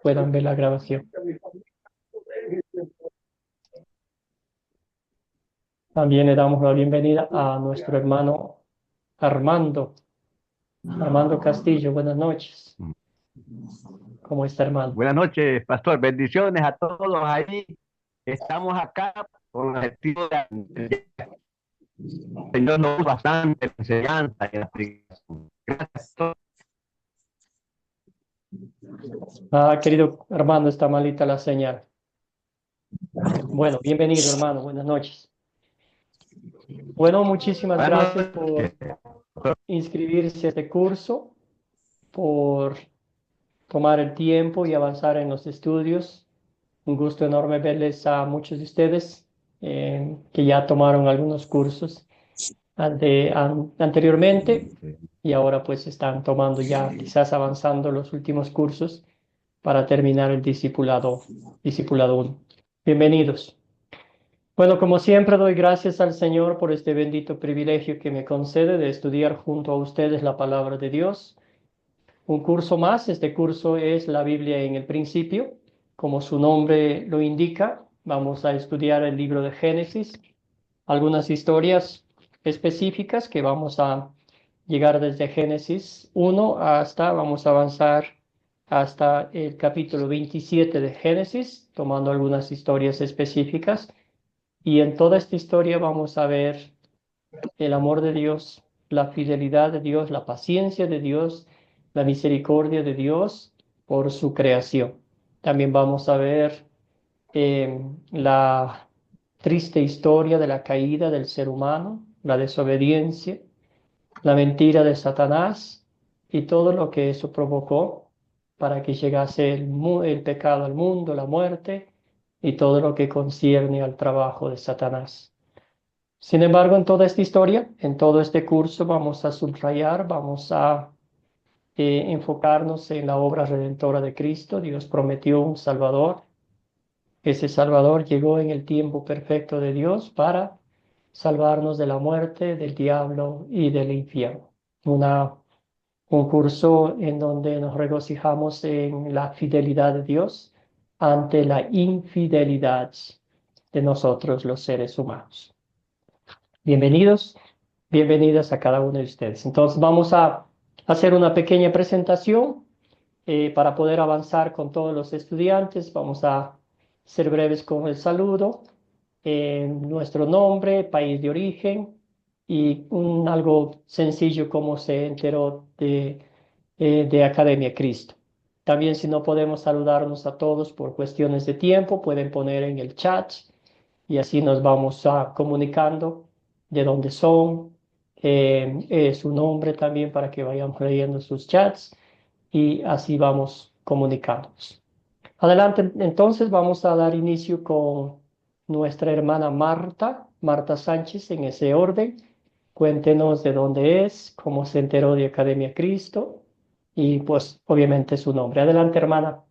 puedan ver la grabación. También le damos la bienvenida a nuestro hermano Armando. Armando Castillo, buenas noches. ¿Cómo está, hermano? Buenas noches, pastor. Bendiciones a todos ahí. Estamos acá con el objetivo de el Señor nos usa bastante en la enseñanza y en la predicación. Gracias. Querido Armando, está malita la señal. Bueno, bienvenido, hermano. Buenas noches. Bueno, muchísimas Buenas gracias por noches. inscribirse a este curso, por tomar el tiempo y avanzar en los estudios. Un gusto enorme verles a muchos de ustedes que ya tomaron algunos cursos anteriormente y ahora pues están tomando ya, quizás avanzando los últimos cursos para terminar el discipulado 1. Bienvenidos. Bueno, como siempre doy gracias al Señor por este bendito privilegio que me concede de estudiar junto a ustedes la palabra de Dios. Un curso más, este curso es la Biblia en el principio. Como su nombre lo indica, vamos a estudiar el libro de Génesis, algunas historias específicas que vamos a llegar desde Génesis 1 vamos a avanzar hasta el capítulo 27 de Génesis, tomando algunas historias específicas. Y en toda esta historia vamos a ver el amor de Dios, la fidelidad de Dios, la paciencia de Dios, la misericordia de Dios por su creación. También vamos a ver la triste historia de la caída del ser humano, la desobediencia, la mentira de Satanás y todo lo que eso provocó para que llegase el pecado al mundo, la muerte y todo lo que concierne al trabajo de Satanás. Sin embargo, en toda esta historia, en todo este curso, vamos a subrayar, vamos a enfocarnos en la obra redentora de Cristo. Dios prometió un Salvador. Ese Salvador llegó en el tiempo perfecto de Dios para salvarnos de la muerte, del diablo y del infierno. Un curso en donde nos regocijamos en la fidelidad de Dios ante la infidelidad de nosotros los seres humanos. Bienvenidos, bienvenidas a cada uno de ustedes. Entonces vamos a hacer una pequeña presentación para poder avanzar con todos los estudiantes. Vamos a ser breves con el saludo, nuestro nombre, país de origen y algo sencillo como se enteró de Academia Cristo. También si no podemos saludarnos a todos por cuestiones de tiempo, pueden poner en el chat y así nos vamos comunicando de dónde son, su nombre también para que vayamos leyendo sus chats y así vamos comunicándonos. Adelante, entonces vamos a dar inicio con nuestra hermana Marta Sánchez en ese orden. Cuéntenos de dónde es, cómo se enteró de Academia Cristo y pues obviamente su nombre. Adelante, hermana.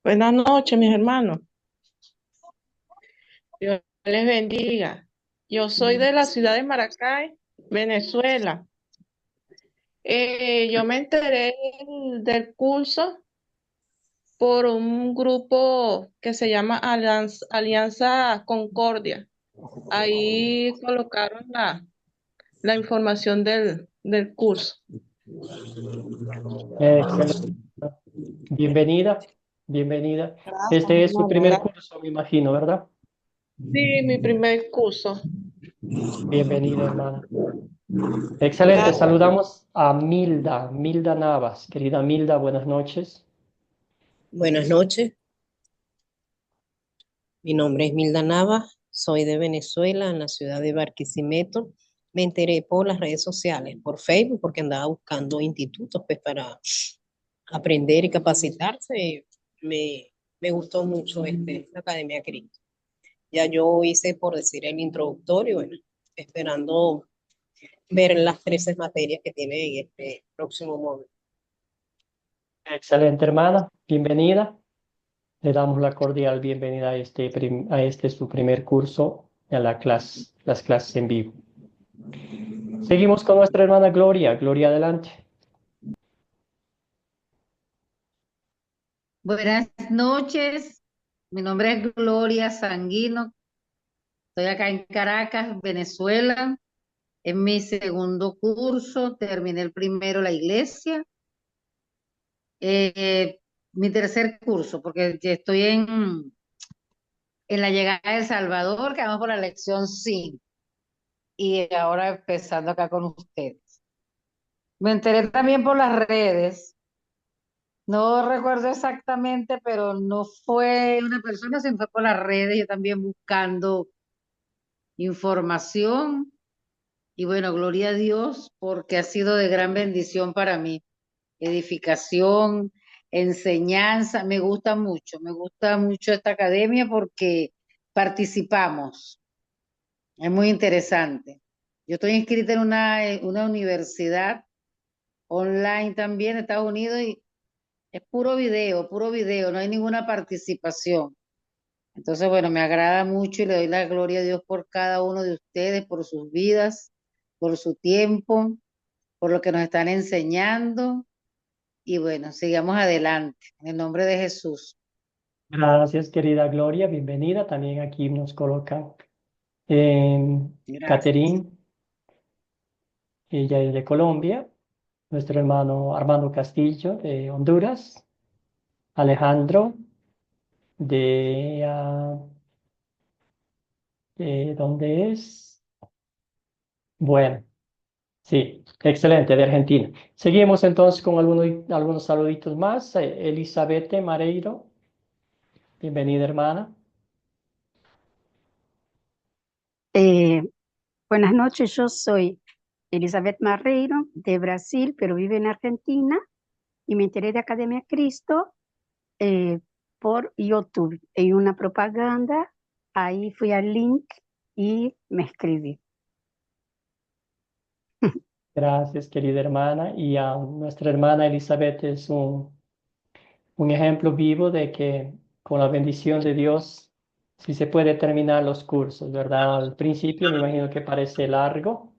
Buenas noches, mis hermanos. Dios les bendiga. Yo soy de la ciudad de Maracay, Venezuela. Yo me enteré del curso por un grupo que se llama Alianza Concordia. Ahí colocaron la información del curso. Excelente. Bienvenida, bienvenida. Gracias, Este es su hermano. primer curso, me imagino, ¿verdad? Sí, mi primer curso. Bienvenida, hermana. Excelente. Gracias. Saludamos a Milda Navas. Querida Milda, buenas noches. Buenas noches, mi nombre es Milda Navas, soy de Venezuela, en la ciudad de Barquisimeto. Me enteré por las redes sociales, por Facebook, porque andaba buscando institutos pues, para aprender y capacitarse. Me gustó mucho esta Academia Cristo. Ya yo hice, por decir, el introductorio, bueno, esperando ver las 13 materias que tiene en este próximo módulo. Excelente, hermana. Bienvenida. Le damos la cordial bienvenida a este su primer curso, a las clases en vivo. Seguimos con nuestra hermana Gloria. Gloria, adelante. Buenas noches, mi nombre es Gloria Sanguino, estoy acá en Caracas, Venezuela, es mi segundo curso, terminé el primero la iglesia, mi tercer curso, porque ya estoy en la llegada de El Salvador, que vamos por la lección 5, y ahora empezando acá con ustedes. Me enteré también por las redes, no recuerdo exactamente, pero no fue una persona, sino fue por las redes, yo también buscando información y bueno, gloria a Dios porque ha sido de gran bendición para mí. Edificación, enseñanza, me gusta mucho esta academia porque participamos, es muy interesante. Yo estoy inscrita en una universidad online también en Estados Unidos y es puro video, no hay ninguna participación. Entonces, bueno, me agrada mucho y le doy la gloria a Dios por cada uno de ustedes, por sus vidas, por su tiempo, por lo que nos están enseñando. Y bueno, sigamos adelante, en el nombre de Jesús. Gracias, querida Gloria. Bienvenida. También aquí nos coloca Gracias. Caterín. Ella es de Colombia. Nuestro hermano Armando Castillo de Honduras. Alejandro de ¿dónde es? Bueno, sí, excelente, de Argentina. Seguimos entonces con algunos saluditos más. Elizabeth Mareiro, bienvenida, hermana. Eh, Buenas noches, yo soy Elizabeth Marreiro de Brasil, pero vive en Argentina y me enteré de Academia Cristo eh, por YouTube. En una propaganda, ahí fui al link y me escribí. Gracias, querida hermana. Y a nuestra hermana Elizabeth es un ejemplo vivo de que con la bendición de Dios sí se puede terminar los cursos, ¿verdad? Al principio me imagino que parece largo,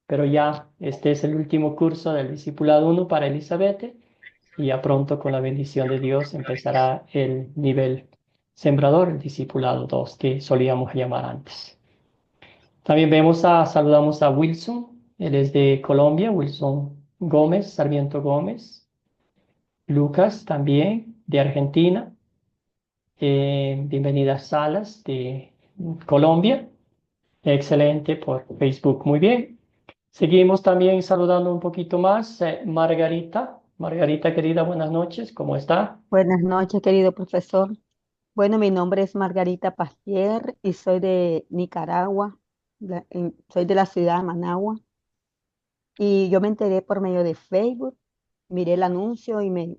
pero ya este es el último curso del Discipulado 1 para Elizabeth y ya pronto con la bendición de Dios empezará el nivel sembrador, el Discipulado 2 que solíamos llamar antes. También saludamos a Wilson, él es de Colombia, Wilson Gómez, Sarmiento Gómez. Lucas también, de Argentina. Bienvenida Salas, de Colombia. Excelente por Facebook, muy bien. Seguimos también saludando un poquito más. Margarita. Margarita, querida, buenas noches, ¿cómo está? Buenas noches, querido profesor. Bueno, mi nombre es Margarita Pastier y soy de Nicaragua. Soy de la ciudad de Managua. Y yo me enteré por medio de Facebook, miré el anuncio y me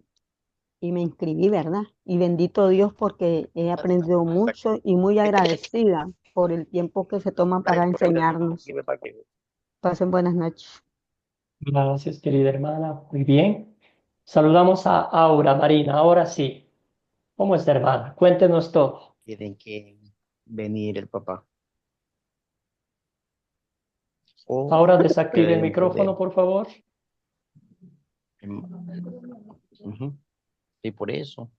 inscribí, ¿verdad? Y bendito Dios porque he aprendido mucho y muy agradecida por el tiempo que se toman para enseñarnos. Pasen buenas noches. Gracias, querida hermana. Muy bien. Saludamos a Aura Marina. Ahora sí. ¿Cómo está, hermana? Cuéntenos todo. Tienen que venir el papá. Ahora desactive el Pueden micrófono, por favor. Ujú. Y por eso.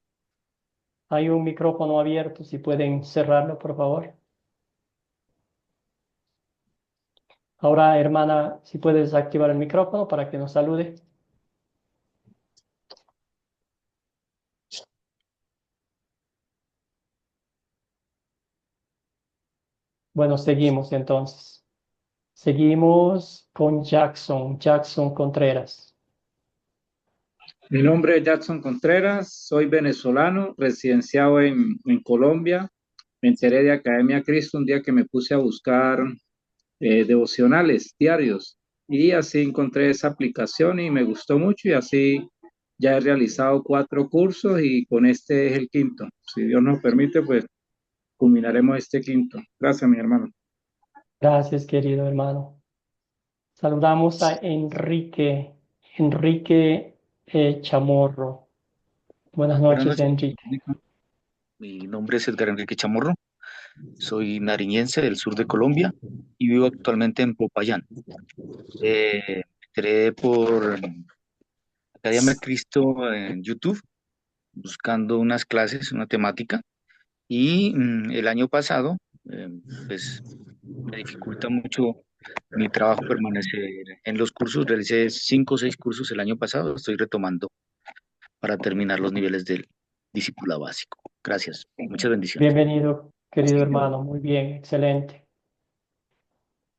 Hay un micrófono abierto, si pueden cerrarlo, por favor. Ahora, hermana, si puedes activar el micrófono para que nos salude. Bueno, seguimos entonces. Seguimos con Jackson Contreras. Mi nombre es Jackson Contreras, soy venezolano, residenciado en Colombia. Me enteré de Academia Cristo un día que me puse a buscar devocionales diarios y así encontré esa aplicación y me gustó mucho y así ya he realizado 4 cursos y con este es el quinto. Si Dios nos permite, pues culminaremos este quinto. Gracias, mi hermano. Gracias, querido hermano. Saludamos a Enrique Chamorro. Buenas Buenas noches, noches. Enrique. Mi nombre es Edgar Enrique Chamorro. Soy nariñense del sur de Colombia y vivo actualmente en Popayán. Me enteré por Academia Cristo en YouTube, buscando unas clases, una temática. Y el año pasado, eh, pues me dificulta mucho mi trabajo permanecer en los cursos. Realicé 5 o 6 cursos el año pasado. Estoy retomando para terminar los niveles del discípula básico. Gracias. Muchas bendiciones. Bienvenido, querido hermano. Muy bien, excelente.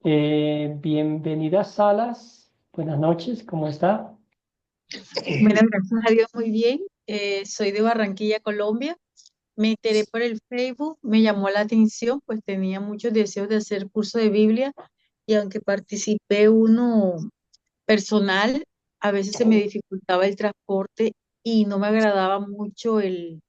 Bienvenida, Salas. Buenas noches, ¿cómo está? Bueno, gracias a Dios, muy bien. Soy de Barranquilla, Colombia. Me enteré por el Facebook, me llamó la atención, pues tenía muchos deseos de hacer curso de Biblia y aunque participé uno personal, a veces se me dificultaba el transporte y no me agradaba mucho el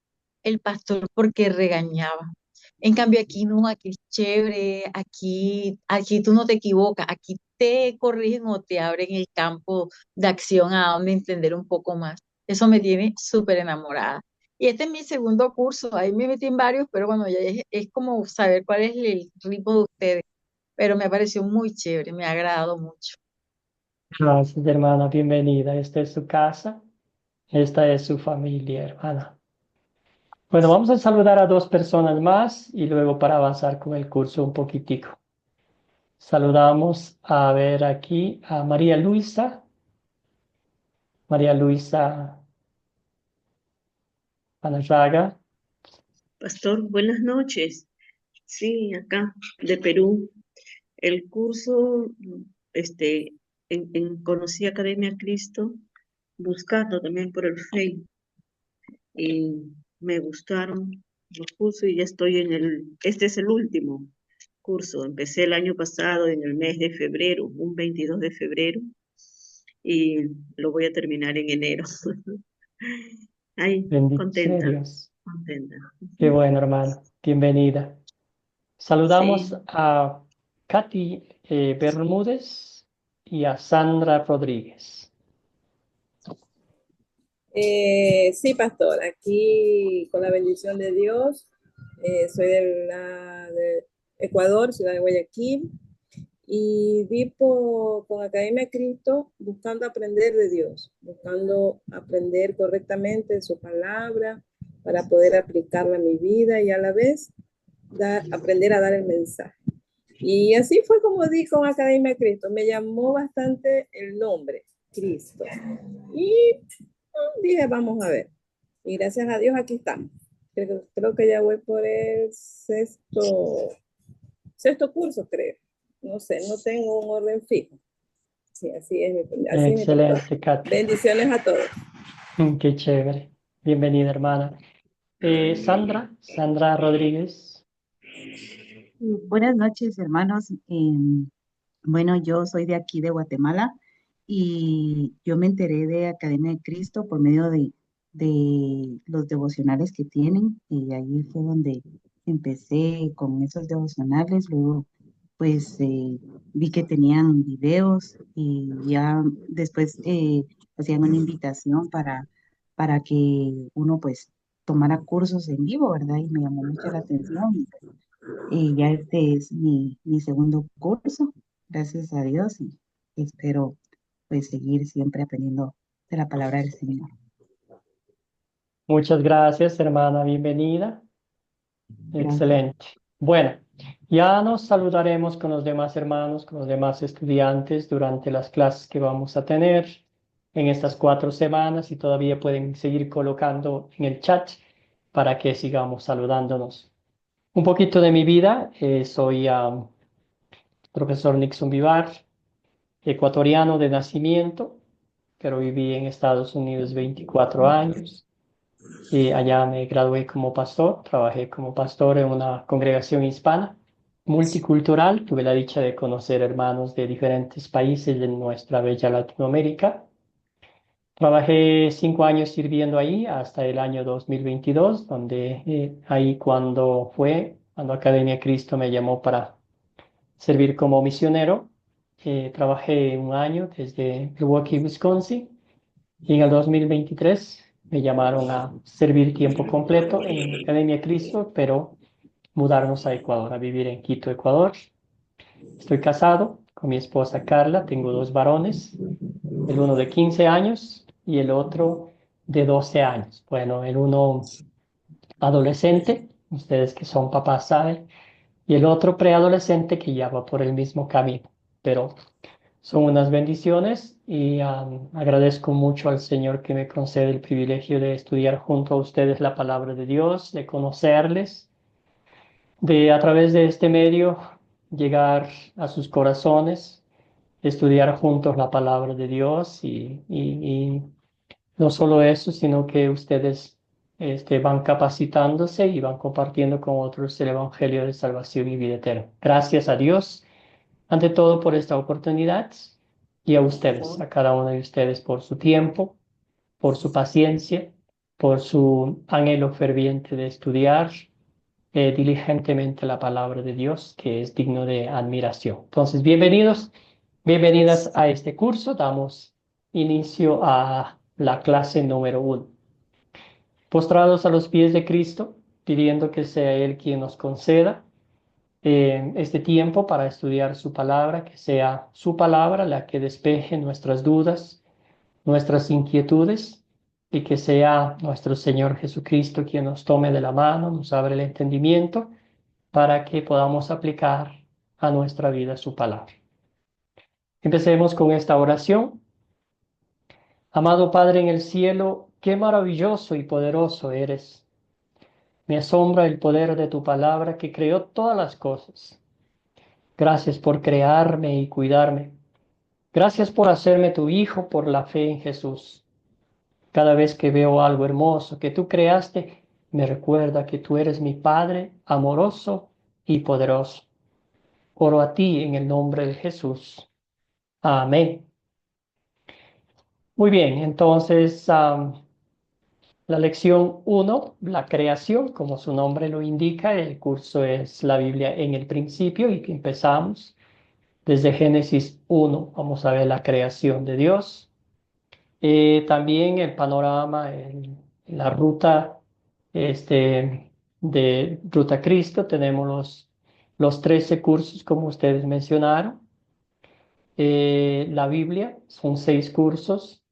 pastor porque regañaba. En cambio aquí no, aquí es chévere, aquí tú no te equivocas, aquí te corrigen o te abren el campo de acción a donde entender un poco más. Eso me tiene súper enamorada. Y este es mi segundo curso, ahí me metí en varios, pero bueno, ya es como saber cuál es el ritmo de ustedes. Pero me pareció muy chévere, me ha agradado mucho. Gracias, hermana. Bienvenida. Esta es su casa. Esta es su familia, hermana. Bueno, vamos a saludar a dos personas más y luego para avanzar con el curso un poquitico. Saludamos a ver aquí a María Luisa. María Luisa Anarraga. Pastor, buenas noches. Sí, acá de Perú. El curso, este, conocí Academia Cristo buscando también por el Facebook y me gustaron los cursos y ya estoy este es el último curso. Empecé el año pasado en el mes de febrero, un 22 de febrero y lo voy a terminar en enero. Ay, Bendice contenta, Dios. contenta. Qué bueno, hermano. Bienvenida. Saludamos Sí. a Katy Bermúdez y a Sandra Rodríguez. Sí, pastor, aquí con la bendición de Dios, soy de Ecuador, ciudad de Guayaquil, y con Academia Cristo buscando aprender de Dios, buscando aprender correctamente su palabra para poder aplicarla a mi vida y a la vez aprender a dar el mensaje. Y así fue como di con Academia Cristo, me llamó bastante el nombre, Cristo. Y dije, vamos a ver. Y gracias a Dios aquí estamos. Creo que ya voy por el sexto curso, creo. No sé, no tengo un orden fijo. Sí, así es. Así Excelente, Katy. Bendiciones a todos. Qué chévere. Bienvenida, hermana. Sandra Rodríguez. Buenas noches, hermanos. Bueno, yo soy de aquí, de Guatemala, y yo me enteré de Academia de Cristo por medio de los devocionales que tienen, y ahí fue donde empecé con esos devocionales. Luego, pues, vi que tenían videos y ya después hacían una invitación para que uno, pues, tomara cursos en vivo, ¿verdad? Y me llamó mucho la atención. Y ya este es mi segundo curso, gracias a Dios, y espero pues seguir siempre aprendiendo de la palabra del Señor. Muchas gracias, hermana. Bienvenida. Gracias. Excelente. Bueno, ya nos saludaremos con los demás hermanos, con los demás estudiantes durante las clases que vamos a tener en estas 4 semanas y todavía pueden seguir colocando en el chat para que sigamos saludándonos. Un poquito de mi vida, soy profesor Nixon Vivar, ecuatoriano de nacimiento, pero viví en Estados Unidos 24 años. Y allá me gradué como pastor, trabajé como pastor en una congregación hispana, multicultural. Tuve la dicha de conocer hermanos de diferentes países de nuestra bella Latinoamérica. Trabajé 5 años sirviendo ahí hasta el año 2022, donde ahí cuando Academia Cristo me llamó para servir como misionero. Trabajé 1 año desde Milwaukee, Wisconsin, y en el 2023 me llamaron a servir tiempo completo en Academia Cristo, pero mudarnos a Ecuador, a vivir en Quito, Ecuador. Estoy casado con mi esposa Carla, tengo 2 varones, el uno de 15 años y el otro de 12 años. Bueno, el uno adolescente, ustedes que son papás saben, y el otro preadolescente que ya va por el mismo camino. Pero son unas bendiciones y agradezco mucho al Señor que me concede el privilegio de estudiar junto a ustedes la palabra de Dios, de conocerles, de a través de este medio llegar a sus corazones, estudiar juntos la palabra de Dios y no solo eso, sino que ustedes van capacitándose y van compartiendo con otros el Evangelio de salvación y vida eterna. Gracias a Dios, ante todo, por esta oportunidad y a ustedes, a cada uno de ustedes, por su tiempo, por su paciencia, por su anhelo ferviente de estudiar diligentemente la palabra de Dios, que es digno de admiración. Entonces, bienvenidos, bienvenidas a este curso. Damos inicio a la clase número 1. Postrados a los pies de Cristo, pidiendo que sea Él quien nos conceda este tiempo para estudiar su palabra, que sea su palabra la que despeje nuestras dudas, nuestras inquietudes, y que sea nuestro Señor Jesucristo quien nos tome de la mano, nos abra el entendimiento, para que podamos aplicar a nuestra vida su palabra. Empecemos con esta oración. Amado Padre en el cielo, qué maravilloso y poderoso eres. Me asombra el poder de tu palabra que creó todas las cosas. Gracias por crearme y cuidarme. Gracias por hacerme tu hijo por la fe en Jesús. Cada vez que veo algo hermoso que tú creaste, me recuerda que tú eres mi Padre amoroso y poderoso. Oro a ti en el nombre de Jesús. Amén. Muy bien, entonces la lección 1, la creación, como su nombre lo indica, el curso es la Biblia en el principio y empezamos desde Génesis 1. Vamos a ver la creación de Dios. También el panorama, la ruta de Ruta Cristo. Tenemos los 13 cursos como ustedes mencionaron. La Biblia, son 6 cursos,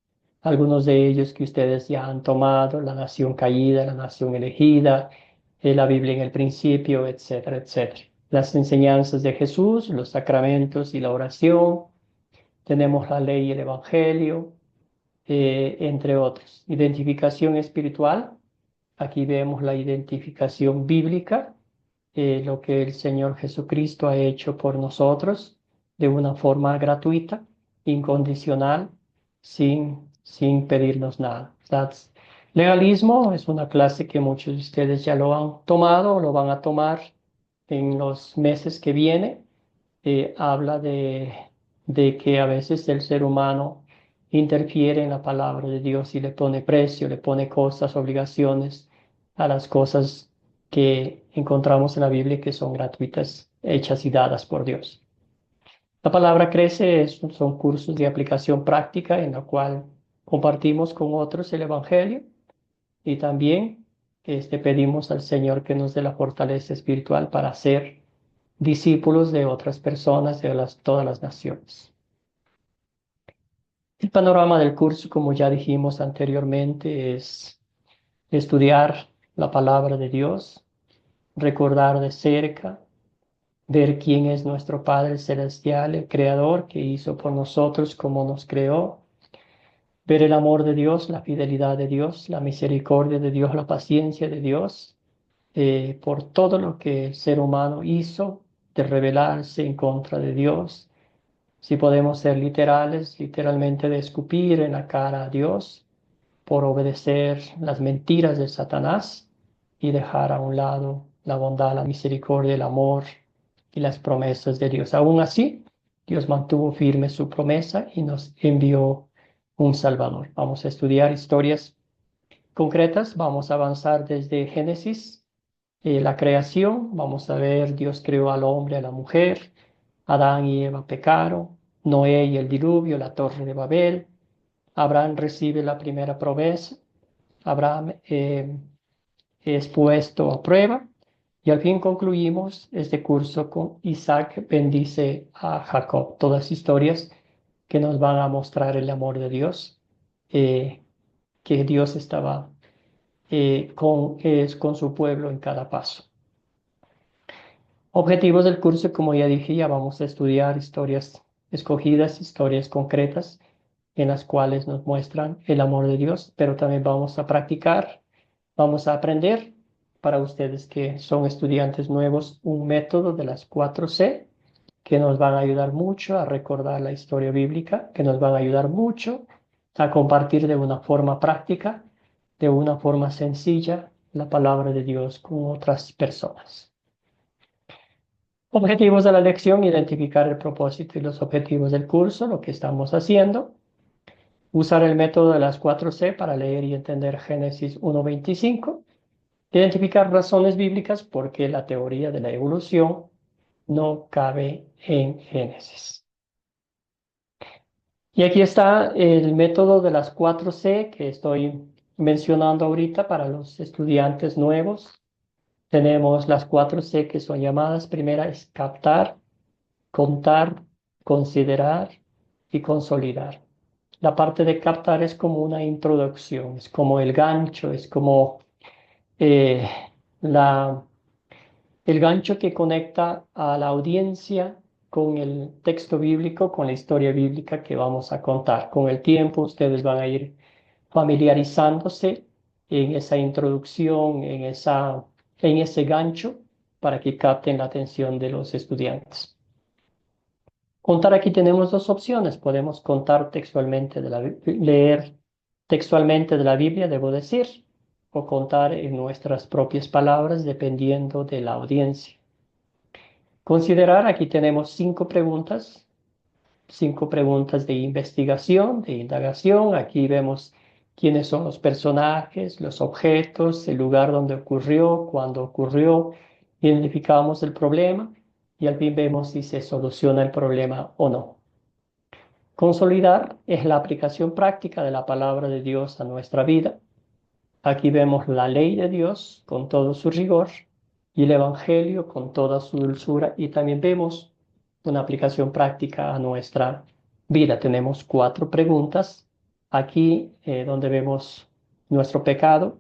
algunos de ellos que ustedes ya han tomado: la nación caída, la nación elegida, la Biblia en el principio, etcétera, etcétera. Las enseñanzas de Jesús, los sacramentos y la oración. Tenemos la ley y el Evangelio, entre otros. Identificación espiritual. Aquí vemos la identificación bíblica, lo que el Señor Jesucristo ha hecho por nosotros de una forma gratuita, incondicional, sin pedirnos nada. Legalismo es una clase que muchos de ustedes ya lo han tomado o lo van a tomar en los meses que vienen. Habla de que a veces el ser humano interfiere en la palabra de Dios y le pone precio, le pone cosas, obligaciones a las cosas que encontramos en la Biblia que son gratuitas, hechas y dadas por Dios. La palabra crece, son cursos de aplicación práctica en la cual compartimos con otros el Evangelio y también pedimos al Señor que nos dé la fortaleza espiritual para ser discípulos de otras personas de todas las naciones. El panorama del curso, como ya dijimos anteriormente, es estudiar la palabra de Dios, recordar de cerca, ver quién es nuestro Padre Celestial, el Creador que hizo por nosotros como nos creó, ver el amor de Dios, la fidelidad de Dios, la misericordia de Dios, la paciencia de Dios, por todo lo que el ser humano hizo de rebelarse en contra de Dios. Si podemos ser literales, literalmente de escupir en la cara a Dios por obedecer las mentiras de Satanás y dejar a un lado la bondad, la misericordia, el amor y las promesas de Dios. Aún así, Dios mantuvo firme su promesa y nos envió un Salvador. Vamos a estudiar historias concretas. Vamos a avanzar desde Génesis, la creación. Vamos a ver, Dios creó al hombre, a la mujer. Adán y Eva pecaron. Noé y el diluvio, la torre de Babel. Abraham recibe la primera promesa. Abraham es puesto a prueba. Y al fin concluimos este curso con Isaac bendice a Jacob. Todas historias que nos van a mostrar el amor de Dios, que Dios estaba con su pueblo en cada paso. Objetivos del curso, como ya dije, ya vamos a estudiar historias escogidas, historias concretas, en las cuales nos muestran el amor de Dios, pero también vamos a practicar, vamos a aprender, para ustedes que son estudiantes nuevos, un método de las 4C, que nos van a ayudar mucho a recordar la historia bíblica, que nos van a ayudar mucho a compartir de una forma práctica, de una forma sencilla, la palabra de Dios con otras personas. Objetivos de la lección: identificar el propósito y los objetivos del curso, lo que estamos haciendo. Usar el método de las 4C para leer y entender Génesis 1:25. Identificar razones bíblicas porque la teoría de la evolución no cabe en Génesis. Y aquí está el método de las 4C que estoy mencionando ahorita para los estudiantes nuevos. Tenemos las 4C que son llamadas. Primera es captar, contar, considerar y consolidar. La parte de captar es como una introducción, es como el gancho, es como eh, el gancho que conecta a la audiencia con el texto bíblico, con la historia bíblica que vamos a contar. Con el tiempo ustedes van a ir familiarizándose en esa introducción, en ese gancho, para que capten la atención de los estudiantes. Contar, aquí tenemos dos opciones. Podemos contar textualmente leer textualmente de la Biblia, debo decir, o contar en nuestras propias palabras, dependiendo de la audiencia. Considerar, aquí tenemos 5 preguntas de investigación, de indagación. Aquí vemos quiénes son los personajes, los objetos, el lugar donde ocurrió, cuándo ocurrió. Identificamos el problema y al fin vemos si se soluciona el problema o no. Consolidar es la aplicación práctica de la palabra de Dios a nuestra vida. Aquí vemos la ley de Dios con todo su rigor y el Evangelio con toda su dulzura, y también vemos una aplicación práctica a nuestra vida. Tenemos 4 preguntas aquí donde vemos nuestro pecado,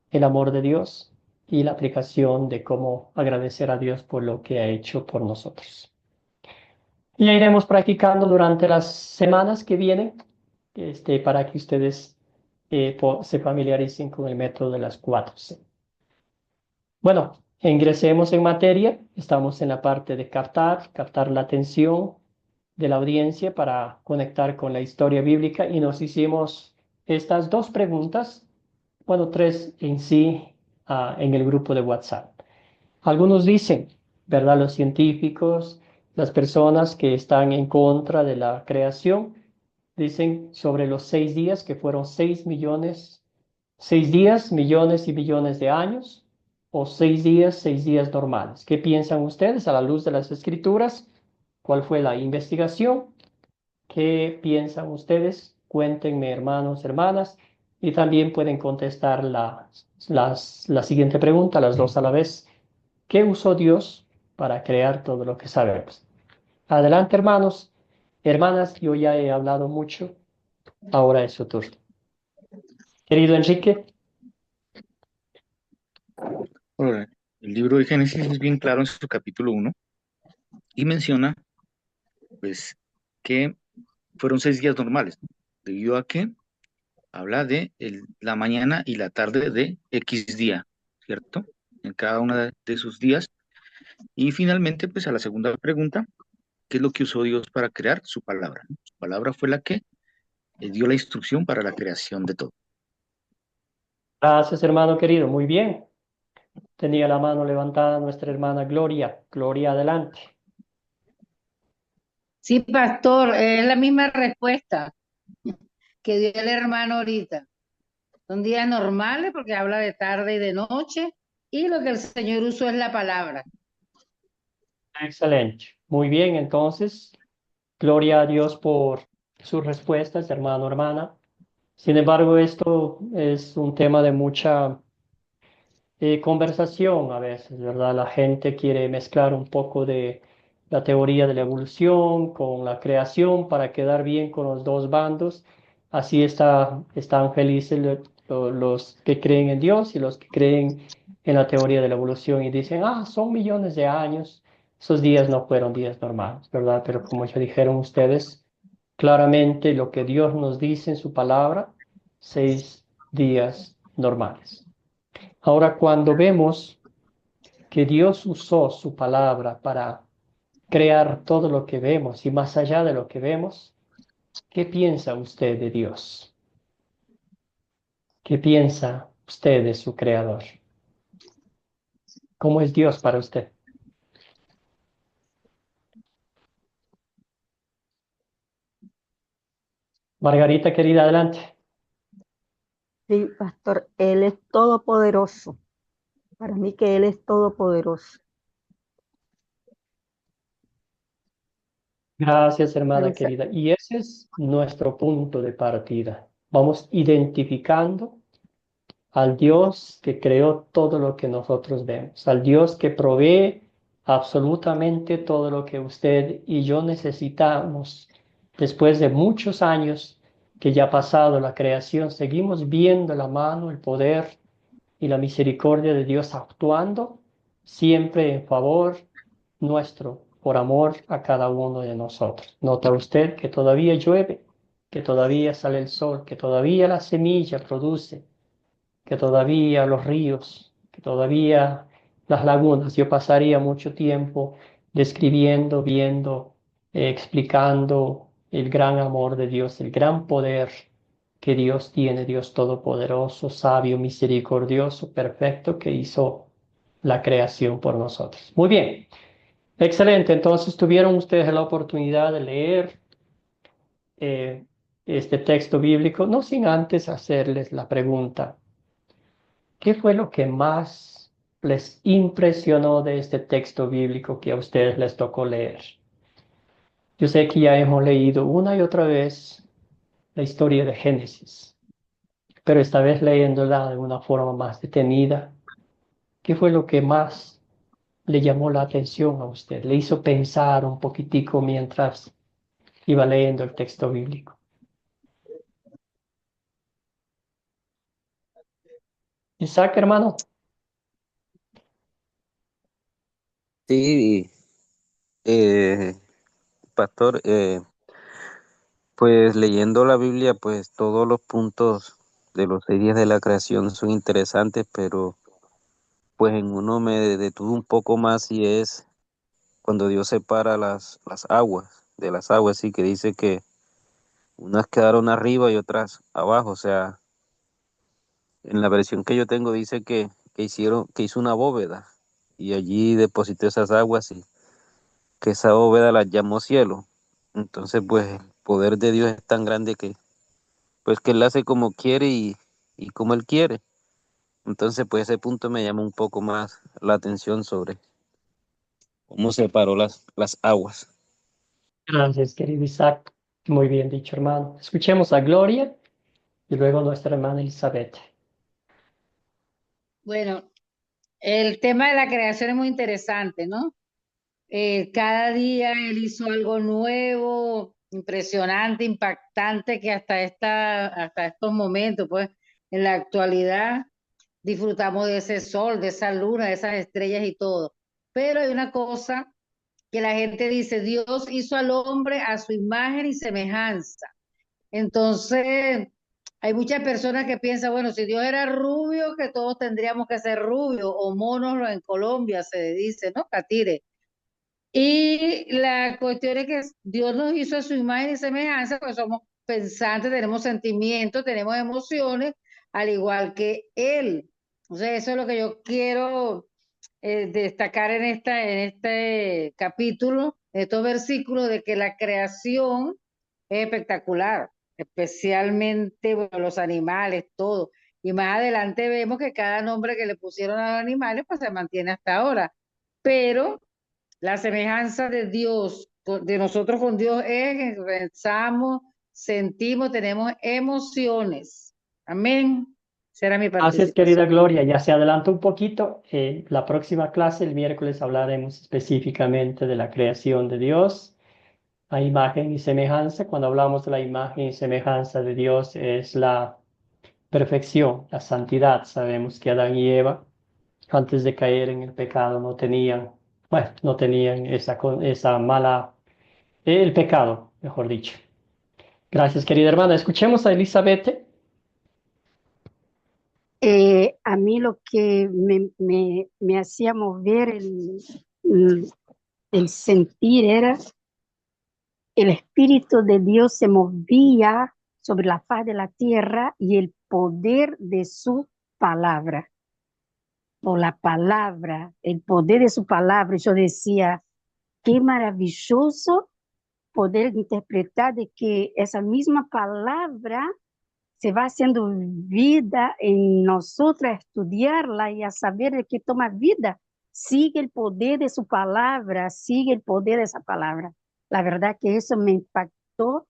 el amor de Dios y la aplicación de cómo agradecer a Dios por lo que ha hecho por nosotros. Y ya iremos practicando durante las semanas que vienen para que ustedes se familiaricen con el método de las 4C. Bueno, ingresemos en materia. Estamos en la parte de captar la atención de la audiencia para conectar con la historia bíblica, y nos hicimos estas 2 preguntas, bueno, 3 en sí, en el grupo de WhatsApp. Algunos dicen, ¿verdad? Los científicos, las personas que están en contra de la creación, dicen sobre los 6 días que fueron 6 días, millones y millones de años, o 6 días normales. ¿Qué piensan ustedes a la luz de las Escrituras? ¿Cuál fue la investigación? ¿Qué piensan ustedes? Cuéntenme, hermanos, hermanas, y también pueden contestar la siguiente pregunta, las 2 a la vez. ¿Qué usó Dios para crear todo lo que sabemos? Adelante, hermanos, hermanas, yo ya he hablado mucho, ahora es su turno. Querido Enrique. Ahora, el libro de Génesis es bien claro en su capítulo 1 y menciona pues que fueron 6 días normales, debido a que habla de la mañana y la tarde de X día, ¿cierto? En cada uno de sus días. Y finalmente, pues a la segunda pregunta, ¿qué es lo que usó Dios para crear? Su palabra, ¿no? Su palabra fue la que dio la instrucción para la creación de todo. Gracias, hermano querido. Muy bien. Tenía la mano levantada nuestra hermana Gloria. Gloria, adelante. Sí, pastor, es la misma respuesta que dio el hermano ahorita. Son días normales porque habla de tarde y de noche, y lo que el Señor usó es la palabra. Excelente. Muy bien, entonces, gloria a Dios por sus respuestas, hermano, hermana. Sin embargo, esto es un tema de mucha conversación a veces, ¿verdad? La gente quiere mezclar un poco de la teoría de la evolución con la creación para quedar bien con los dos bandos. Así están felices los que creen en Dios y los que creen en la teoría de la evolución y dicen, son millones de años. Esos días no fueron días normales, ¿verdad? Pero como ya dijeron ustedes, claramente lo que Dios nos dice en su palabra, 6 días normales. Ahora, cuando vemos que Dios usó su palabra para crear todo lo que vemos y más allá de lo que vemos, ¿qué piensa usted de Dios? ¿Qué piensa usted de su creador? ¿Cómo es Dios para usted? Margarita, querida, adelante. Sí, pastor, Él es todopoderoso. Para mí que Él es todopoderoso. Gracias, hermana Parece- querida. Y ese es nuestro punto de partida. Vamos identificando al Dios que creó todo lo que nosotros vemos, al Dios que provee absolutamente todo lo que usted y yo necesitamos. Después de muchos años que ya ha pasado la creación, seguimos viendo la mano, el poder y la misericordia de Dios actuando siempre en favor nuestro, por amor a cada uno de nosotros. Nota usted que todavía llueve, que todavía sale el sol, que todavía la semilla produce, que todavía los ríos, que todavía las lagunas. Yo pasaría mucho tiempo describiendo, viendo, explicando el gran amor de Dios, el gran poder que Dios tiene, Dios todopoderoso, sabio, misericordioso, perfecto, que hizo la creación por nosotros. Muy bien, excelente. Entonces tuvieron ustedes la oportunidad de leer eh, este texto bíblico, no sin antes hacerles la pregunta. ¿Qué fue lo que más les impresionó de este texto bíblico que a ustedes les tocó leer? Yo sé que ya hemos leído una y otra vez la historia de Génesis, pero esta vez leyéndola de una forma más detenida. ¿Qué fue lo que más le llamó la atención a usted? Le hizo pensar un poquitico mientras iba leyendo el texto bíblico. Isaac, hermano. Sí, pastor, pues leyendo la Biblia, pues todos los puntos de los 6 días de la creación son interesantes, pero pues en uno me detuve un poco más y es cuando Dios separa las aguas de las aguas, sí, que dice que unas quedaron arriba y otras abajo, o sea, en la versión que yo tengo dice que hizo una bóveda y allí depositó esas aguas y que esa bóveda las llamó cielo. Entonces, pues el poder de Dios es tan grande que, pues que Él hace como quiere y como Él quiere. Entonces, pues ese punto me llama un poco más la atención sobre cómo separó las aguas. Gracias, querido Isaac. Muy bien dicho, hermano. Escuchemos a Gloria y luego nuestra hermana Elizabeth. Bueno, el tema de la creación es muy interesante, ¿no? Cada día él hizo algo nuevo, impresionante, impactante, que hasta estos momentos, pues, en la actualidad, disfrutamos de ese sol, de esa luna, de esas estrellas y todo. Pero hay una cosa que la gente dice, Dios hizo al hombre a su imagen y semejanza. Entonces, hay muchas personas que piensan, bueno, si Dios era rubio, que todos tendríamos que ser rubios, o monos en Colombia se dice, ¿no? Catire. Y la cuestión es que Dios nos hizo a su imagen y semejanza, pues somos pensantes, tenemos sentimientos, tenemos emociones, al igual que Él. O sea, eso es lo que yo quiero destacar en este capítulo, en estos versículos, de que la creación es espectacular, especialmente bueno, los animales, todo. Y más adelante vemos que cada nombre que le pusieron a los animales, pues se mantiene hasta ahora. Pero la semejanza de Dios, de nosotros con Dios es que pensamos, sentimos, tenemos emociones. Amén. Será mi Gracias, participación. querida Gloria. Ya se adelanta un poquito. La próxima clase, el miércoles, hablaremos específicamente de la creación de Dios, la imagen y semejanza. Cuando hablamos de la imagen y semejanza de Dios, es la perfección, la santidad. Sabemos que Adán y Eva, antes de caer en el pecado, no tenían, bueno, no tenían esa mala, el pecado, mejor dicho. Gracias, querida hermana. Escuchemos a Elizabeth. A mí lo que me hacía mover el sentir era el Espíritu de Dios se movía sobre la faz de la tierra y el poder de su palabra, o la palabra, el poder de su palabra. Yo decía, qué maravilloso poder interpretar de que esa misma palabra se va haciendo vida en nosotras, estudiarla y a saber de que toma vida. Sigue el poder de su palabra, sigue el poder de esa palabra. La verdad que eso me impactó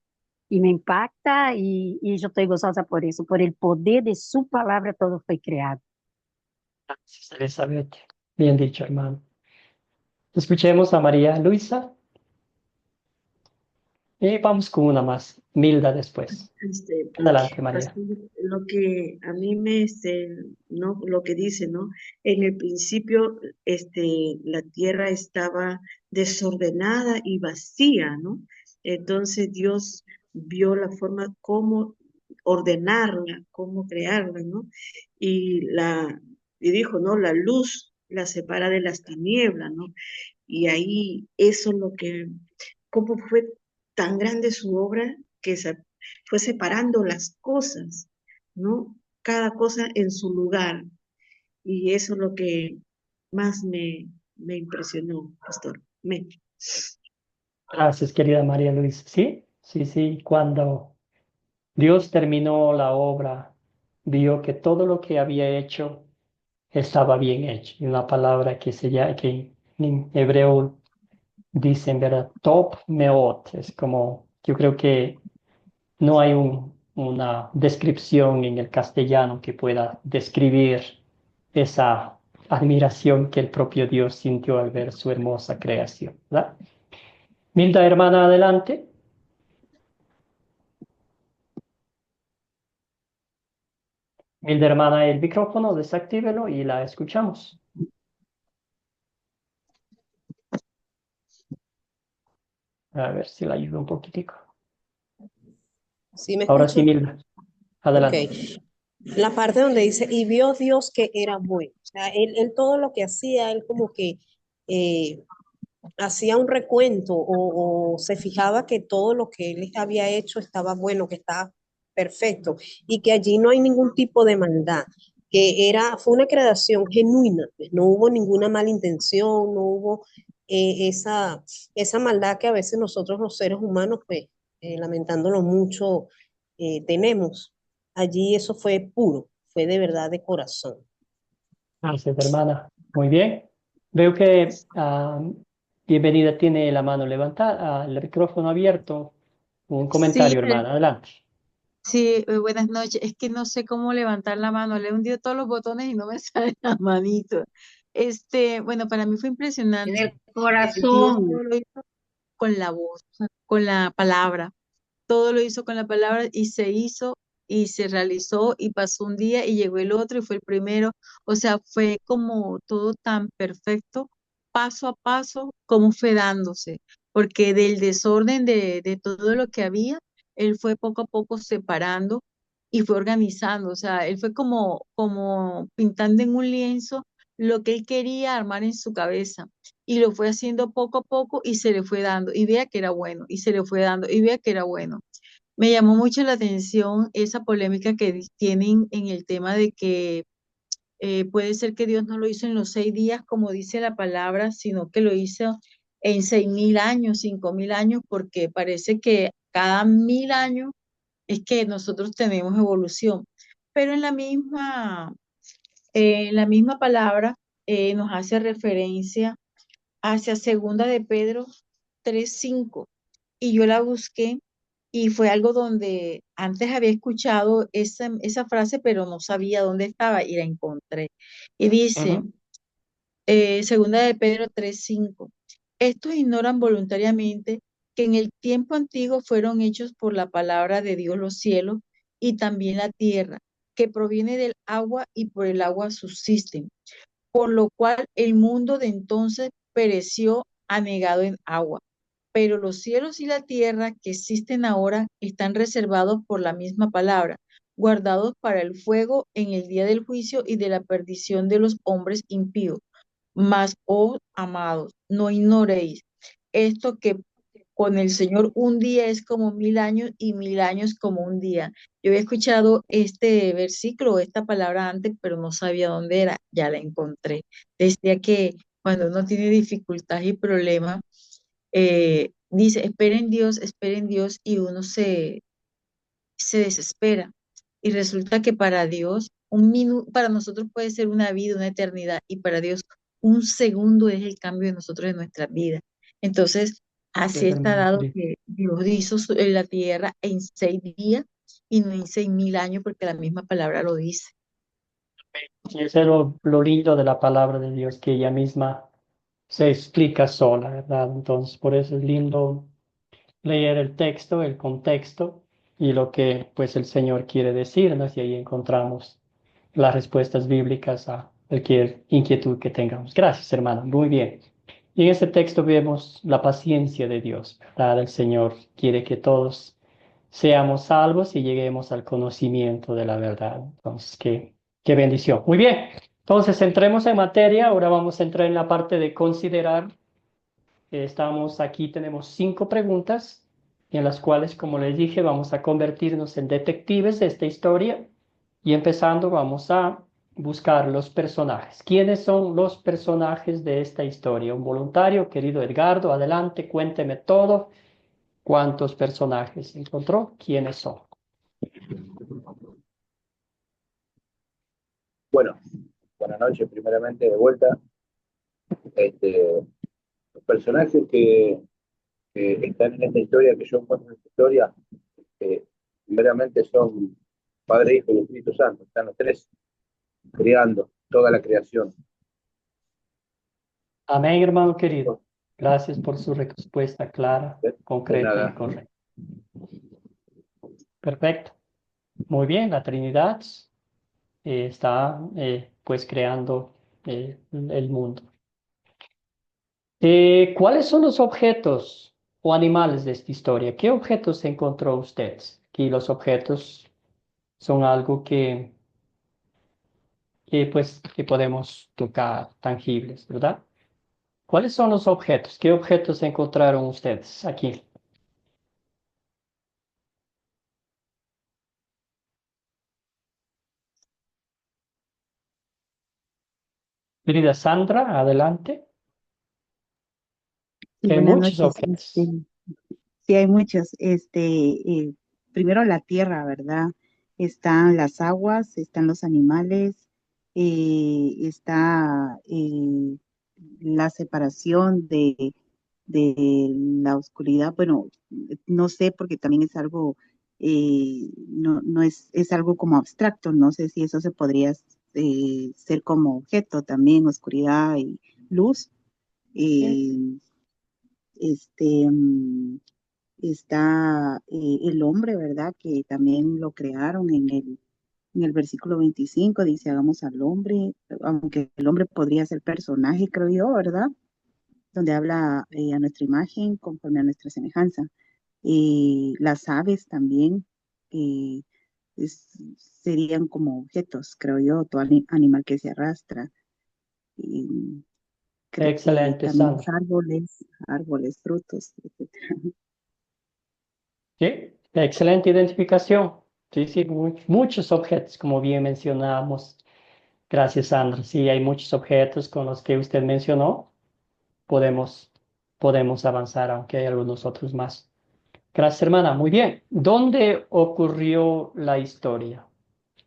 y me impacta y yo estoy gozosa por eso, por el poder de su palabra todo fue creado. Gracias, Elizabeth. Bien dicho, hermano. Escuchemos a María Luisa y vamos con una más, Milda después. Adelante, María. Pastor, lo que a mí me, ¿no? Lo que dice, ¿no? En el principio, la tierra estaba desordenada y vacía, ¿no? Entonces Dios vio la forma cómo ordenarla, cómo crearla, ¿no? Y dijo, ¿no? La luz la separa de las tinieblas, ¿no? Y ahí eso es lo que, cómo fue tan grande su obra que fue separando las cosas, ¿no? Cada cosa en su lugar. Y eso es lo que más me impresionó, pastor. Gracias, querida María Luisa. Sí, sí, sí. Cuando Dios terminó la obra, vio que todo lo que había hecho estaba bien hecho. Y una palabra que en hebreo dicen, ¿verdad? Top meot. Es como, yo creo que no hay una descripción en el castellano que pueda describir esa admiración que el propio Dios sintió al ver su hermosa creación, ¿verdad? Milda, hermana, adelante. Milda, hermana, el micrófono, desactívelo y la escuchamos. A ver si la ayudo un poquitico. ¿Sí me Ahora sí, escuchan? Milda, adelante. Ok. La parte donde dice, y vio Dios que era bueno. O sea, él todo lo que hacía, él como que hacía un recuento o se fijaba que todo lo que él había hecho estaba bueno, que estaba perfecto y que allí no hay ningún tipo de maldad, fue una creación genuina, pues no hubo ninguna mala intención, no hubo esa maldad que a veces nosotros los seres humanos, pues lamentándolo mucho, tenemos. Allí eso fue puro, fue de verdad de corazón. Gracias, hermana. Muy bien. Veo que Bienvenida tiene la mano levantada, el micrófono abierto. Un Sí, comentario, hermana. Adelante. sí, buenas noches. Es que no sé cómo levantar la mano. Le he hundido todos los botones y no me sale la manito. Bueno, para mí fue En impresionante. el Dios corazón. todo lo hizo con la voz, o sea, con la palabra. Todo lo hizo con la palabra y se hizo y se realizó y pasó un día y llegó el otro y fue el primero. O sea, fue como todo tan perfecto, paso a paso, como fue dándose, porque del desorden de todo lo que había, él fue poco a poco separando y fue organizando. O sea, él fue como pintando en un lienzo lo que él quería armar en su cabeza y lo fue haciendo poco a poco y se le fue dando y vea que era bueno y se le fue dando y vea que era bueno. Me llamó mucho la atención esa polémica que tienen en el tema de que puede ser que Dios no lo hizo en los 6 días como dice la palabra, sino que lo hizo en 6.000 años, 5.000 años, porque parece que cada 1.000 años es que nosotros tenemos evolución. Pero en la misma palabra nos hace referencia hacia segunda de Pedro 3:5 y yo la busqué y fue algo donde antes había escuchado esa frase, pero no sabía dónde estaba y la encontré. Y dice, Ujú. segunda de Pedro 3:5, estos ignoran voluntariamente que en el tiempo antiguo fueron hechos por la palabra de Dios los cielos y también la tierra, que proviene del agua y por el agua subsisten, por lo cual el mundo de entonces pereció anegado en agua. Pero los cielos y la tierra que existen ahora están reservados por la misma palabra, guardados para el fuego en el día del juicio y de la perdición de los hombres impíos. Mas, oh amados, no ignoréis esto, que con el Señor un día es como 1000 años y 1000 años como un día. Yo había escuchado este versículo, esta palabra antes, pero no sabía dónde era, ya la encontré. Decía que cuando uno tiene dificultades y problemas, dice, esperen Dios, y uno se desespera. Y resulta que para Dios, un minuto, para nosotros puede ser una vida, una eternidad, y para Dios, un segundo es el cambio de nosotros en nuestra vida. Entonces, así Pues, está hermano dado querido. que Dios hizo la tierra en 6 días y no en 6000 años, porque la misma palabra lo dice. Y eso es lo lindo de la palabra de Dios, que ella misma se explica sola, ¿verdad? Entonces, por eso es lindo leer el texto, el contexto y lo que pues el Señor quiere decirnos, y ahí encontramos las respuestas bíblicas a cualquier inquietud que tengamos. Gracias, hermano. Muy bien. Y en este texto vemos la paciencia de Dios, ¿verdad? El Señor quiere que todos seamos salvos y lleguemos al conocimiento de la verdad. Entonces, qué bendición. Muy bien. Entonces, entremos en materia. Ahora vamos a entrar en la parte de considerar. Estamos aquí, tenemos 5 preguntas en las cuales, como les dije, vamos a convertirnos en detectives de esta historia, y empezando vamos a buscar los personajes. ¿Quiénes son los personajes de esta historia? Un voluntario, querido Edgardo, adelante, cuénteme todo. ¿Cuántos personajes encontró? ¿Quiénes son? Bueno, buenas noches, primeramente de vuelta. Los personajes que están en esta historia, que yo encuentro en esta historia, primeramente son Padre, Hijo y Espíritu Santo. Están los tres creando toda la creación. Amén, hermano querido. Gracias por su respuesta clara, De concreta y nada. correcta. Perfecto. Muy bien, la Trinidad está pues creando el mundo. ¿Cuáles son los objetos o animales de esta historia? ¿Qué objetos encontró usted? Aquí los objetos son algo pues, que podemos tocar, tangibles, ¿verdad? ¿Cuáles son los objetos? ¿Qué objetos encontraron ustedes aquí? Querida Sandra, adelante. Sí, Hay buenas muchos noches. objetos. Sí, hay muchos. Primero la tierra, ¿verdad? Están las aguas, están los animales, está la separación de la oscuridad. Bueno, no sé, porque también es algo, no es algo como abstracto. No sé si eso se podría ser como objeto también, oscuridad y luz. Eh, este, mm, Está el hombre, ¿verdad? Que también lo crearon en el versículo 25, dice, hagamos al hombre, aunque el hombre podría ser personaje, creo yo, ¿verdad? Donde habla a nuestra imagen, conforme a nuestra semejanza. Las aves también eh, serían como objetos, creo yo, todo animal que se arrastra. Y creo que Excelente, también los Sandra. árboles, frutos, etcétera. Sí, excelente identificación. Sí, sí, muchos objetos, como bien mencionamos. Gracias, Sandra. Sí, hay muchos objetos con los que usted mencionó. Podemos, podemos avanzar, aunque hay algunos otros más. Gracias, hermana. Muy bien. ¿Dónde ocurrió la historia?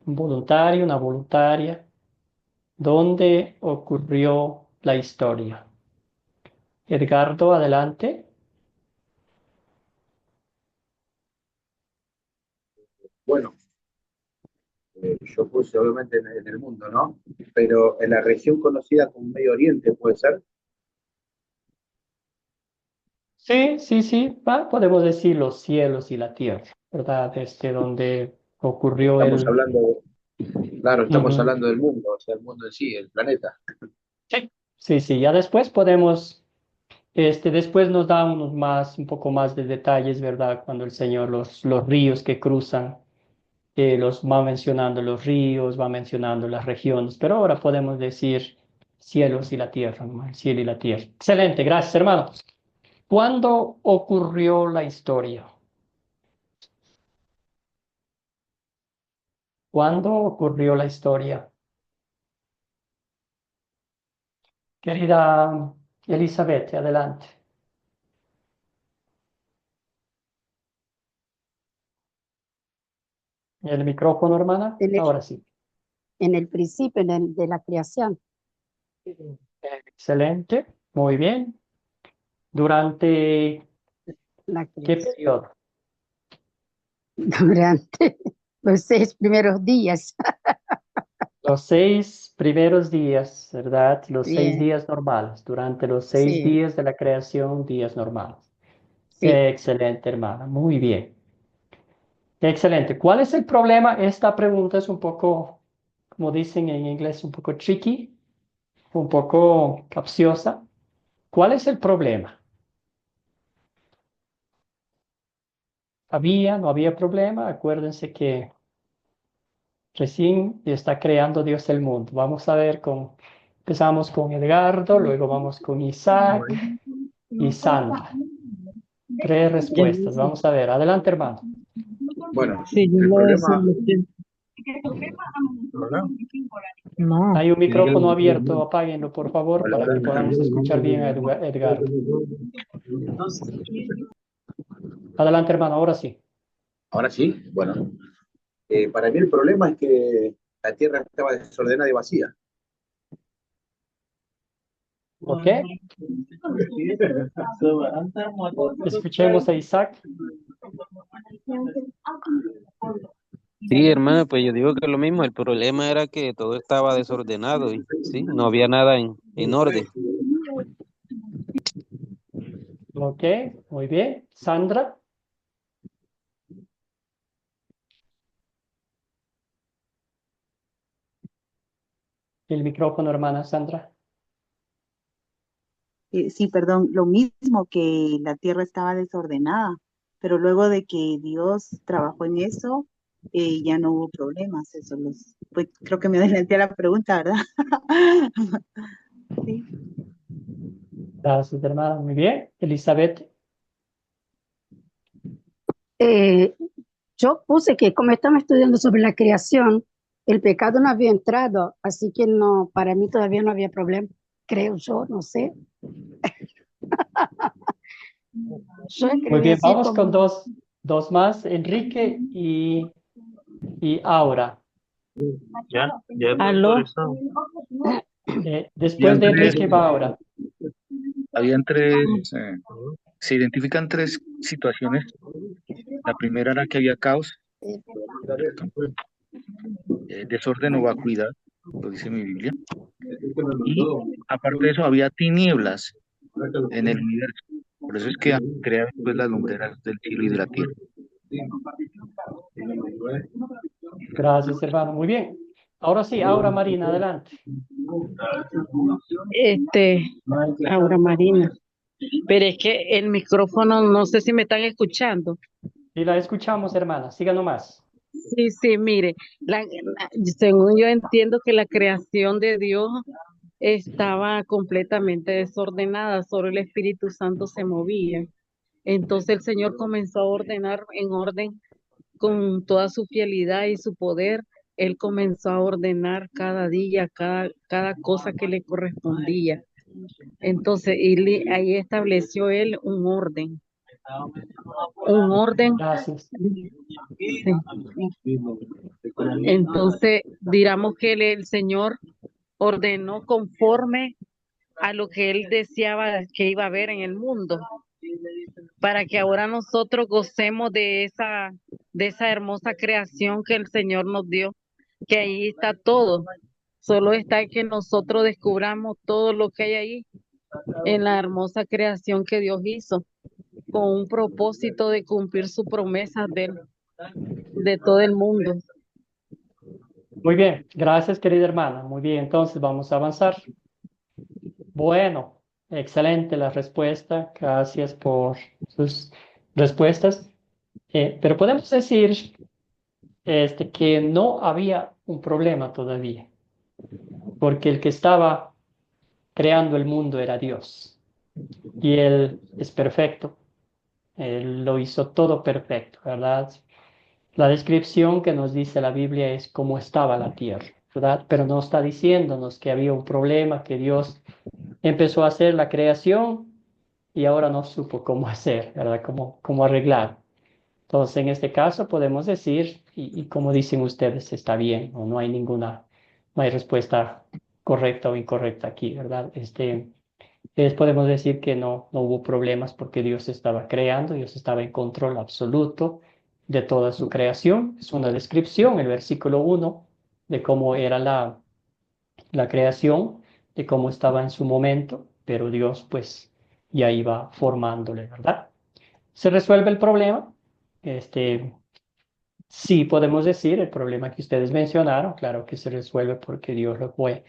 ¿Un voluntario, una voluntaria? ¿Dónde ocurrió la historia? Edgardo, adelante. Bueno, yo puse obviamente en el mundo, ¿no? Pero en la región conocida como Medio Oriente, ¿puede ser? Sí, sí, sí, podemos decir los cielos y la tierra, ¿verdad? Desde donde ocurrió Estamos el... hablando, claro, estamos Ujú. hablando del mundo, o sea, el mundo en sí, el planeta. Sí, sí, sí, ya después podemos, después nos da un poco más de detalles, ¿verdad? Cuando el Señor, los ríos que cruzan, los va mencionando los ríos, va mencionando las regiones, pero ahora podemos decir cielos y la tierra, ¿no? El cielo y la tierra. Excelente, gracias, hermano. ¿Cuándo ocurrió la historia? ¿Cuándo ocurrió la historia? Querida Elizabeth, adelante. ¿El micrófono, hermana? En el, Ahora sí. en el principio de la creación, Excelente, muy bien. ¿Durante la qué creación, periodo? durante los 6 primeros días. Los 6 primeros días, ¿verdad? Los 6 Bien, días normales. Durante los seis sí, días de la creación, días normales. sí. Excelente, hermana. Muy bien. Excelente. ¿Cuál es el problema? Esta pregunta es un poco, como dicen en inglés, un poco tricky, un poco capciosa. ¿Cuál es el problema? ¿Había, no había problema? Acuérdense que recién está creando Dios el mundo. Vamos a ver empezamos con Edgardo, luego vamos con Isaac y Sandra. 3 respuestas. Vamos a ver. Adelante, hermano. Bueno, Sí, yo el lo problema, desilusioné. No. Hay un micrófono abierto. Apáguenlo, por favor, hola, para que hola. podamos escuchar bien a Edgardo. Adelante, hermano. Ahora sí. Ahora sí, bueno, para mí el problema es que la Tierra estaba desordenada y vacía. ¿Ok? Escuchemos a Isaac. Sí, hermano, pues yo digo que lo mismo, el problema era que todo estaba desordenado y sí, no había nada en orden. Ok, muy bien. Sandra. El micrófono, hermana Sandra. Sí, perdón, lo mismo que la tierra estaba desordenada, pero luego de que Dios trabajó en eso, ya no hubo problemas. Pues creo que me adelanté a la pregunta, ¿verdad? Sí. Gracias, hermana. Muy bien. Elizabeth. Eh, yo puse que como estamos estudiando sobre la creación, el pecado no había entrado, así que no, para mí todavía no había problema, creo yo, no sé. Yo Muy escribí bien. así Vamos con como, dos más. Enrique y Aura. Ya el ¿Aló? doctor estaba. Después Habían de tres, Enrique va Aura. habían tres, se identifican tres situaciones. La primera era que había caos, ¿cierto? Desorden o vacuidad, lo dice mi Biblia. Y aparte de eso, había tinieblas en el universo. Por eso es que crea después las lumbreras del cielo y de la tierra. Gracias, hermano. Muy bien. Ahora sí, Aura Marina, adelante. Aura Marina. Pero es que el micrófono, no sé si me están escuchando. Y la escuchamos, hermana. Siga nomás. Sí, sí, mire, según yo entiendo que la creación de Dios estaba completamente desordenada, solo el Espíritu Santo se movía. Entonces el Señor comenzó a ordenar en orden con toda su fidelidad y su poder. Él comenzó a ordenar cada día, cada cosa que le correspondía. Entonces, ahí estableció él un orden. Un orden. Gracias. Sí. Entonces, digamos que el Señor ordenó conforme a lo que él deseaba que iba a haber en el mundo, para que ahora nosotros gocemos de esa hermosa creación que el Señor nos dio, que ahí está todo. Solo está que nosotros descubramos todo lo que hay ahí en la hermosa creación que Dios hizo, con un propósito de cumplir sus promesas de todo el mundo. Muy bien, gracias querida hermana. Muy bien, entonces vamos a avanzar. Bueno, excelente la respuesta. Gracias por sus respuestas. Pero podemos decir que no había un problema todavía, porque el que estaba creando el mundo era Dios. Y Él es perfecto. Él lo hizo todo perfecto, ¿verdad? La descripción que nos dice la Biblia es cómo estaba la tierra, ¿verdad? Pero no está diciéndonos que había un problema, que Dios empezó a hacer la creación y ahora no supo cómo hacer, ¿verdad? Cómo arreglar. Entonces, en este caso podemos decir, y como dicen ustedes, está bien, no hay no hay respuesta correcta o incorrecta aquí, ¿verdad? Podemos decir que no hubo problemas porque Dios estaba creando, Dios estaba en control absoluto de toda su creación. Es una descripción, el versículo 1, de cómo era la creación, de cómo estaba en su momento, pero Dios pues ya iba formándole, ¿verdad? ¿Se resuelve el problema? Sí, podemos decir el problema que ustedes mencionaron, claro que se resuelve porque Dios lo fue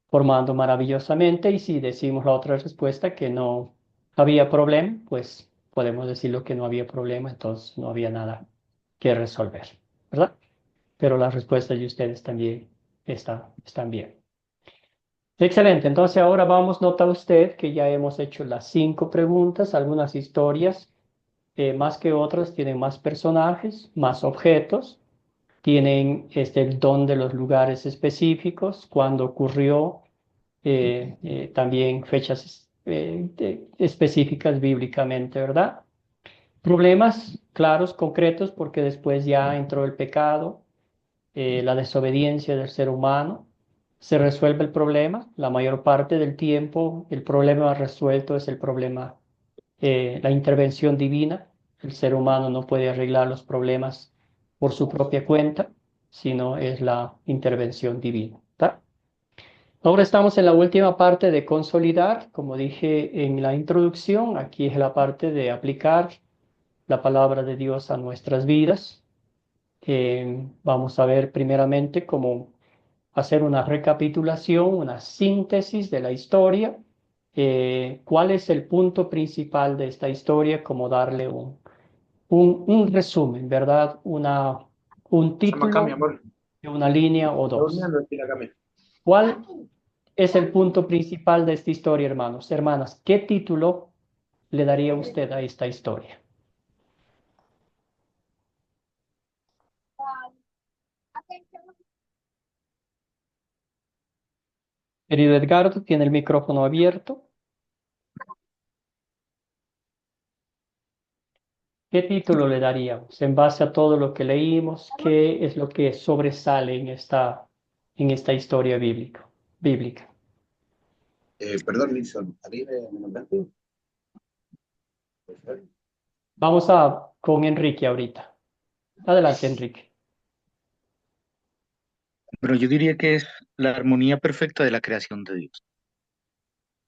formando maravillosamente, y si decimos la otra respuesta que no había problema, pues podemos decirlo que no había problema, entonces no había nada que resolver, ¿verdad? Pero las respuestas de ustedes también están bien. Excelente, entonces ahora vamos, nota usted que ya hemos hecho las 5 preguntas, algunas historias más que otras tienen más personajes, más objetos, tienen el don de los lugares específicos, cuando ocurrió, también fechas específicas bíblicamente, ¿verdad? Problemas claros, concretos, porque después ya entró el pecado, la desobediencia del ser humano. Se resuelve el problema, la mayor parte del tiempo el problema resuelto es el problema, la intervención divina. El ser humano no puede arreglar los problemas por su propia cuenta, sino es la intervención divina, ¿tá? Ahora estamos en la última parte de consolidar, como dije en la introducción, aquí es la parte de aplicar la palabra de Dios a nuestras vidas. Vamos a ver primeramente cómo hacer una recapitulación, una síntesis de la historia. ¿Cuál es el punto principal de esta historia? Como darle un resumen, ¿verdad? Un Llama acá, mi título amor. de una línea o Está dos. durmiendo, tiene acá, mira. ¿Cuál es el punto principal de esta historia, hermanos? Hermanas, ¿qué título le daría usted a esta historia? Querido Edgardo, tiene el micrófono abierto. ¿Qué título le daríamos en base a todo lo que leímos? ¿Qué es lo que sobresale en esta historia bíblica? Perdón, Nilsson, ¿a mí me nombraste? Vamos con Enrique ahorita. Adelante, Enrique. Pero yo diría que es la armonía perfecta de la creación de Dios.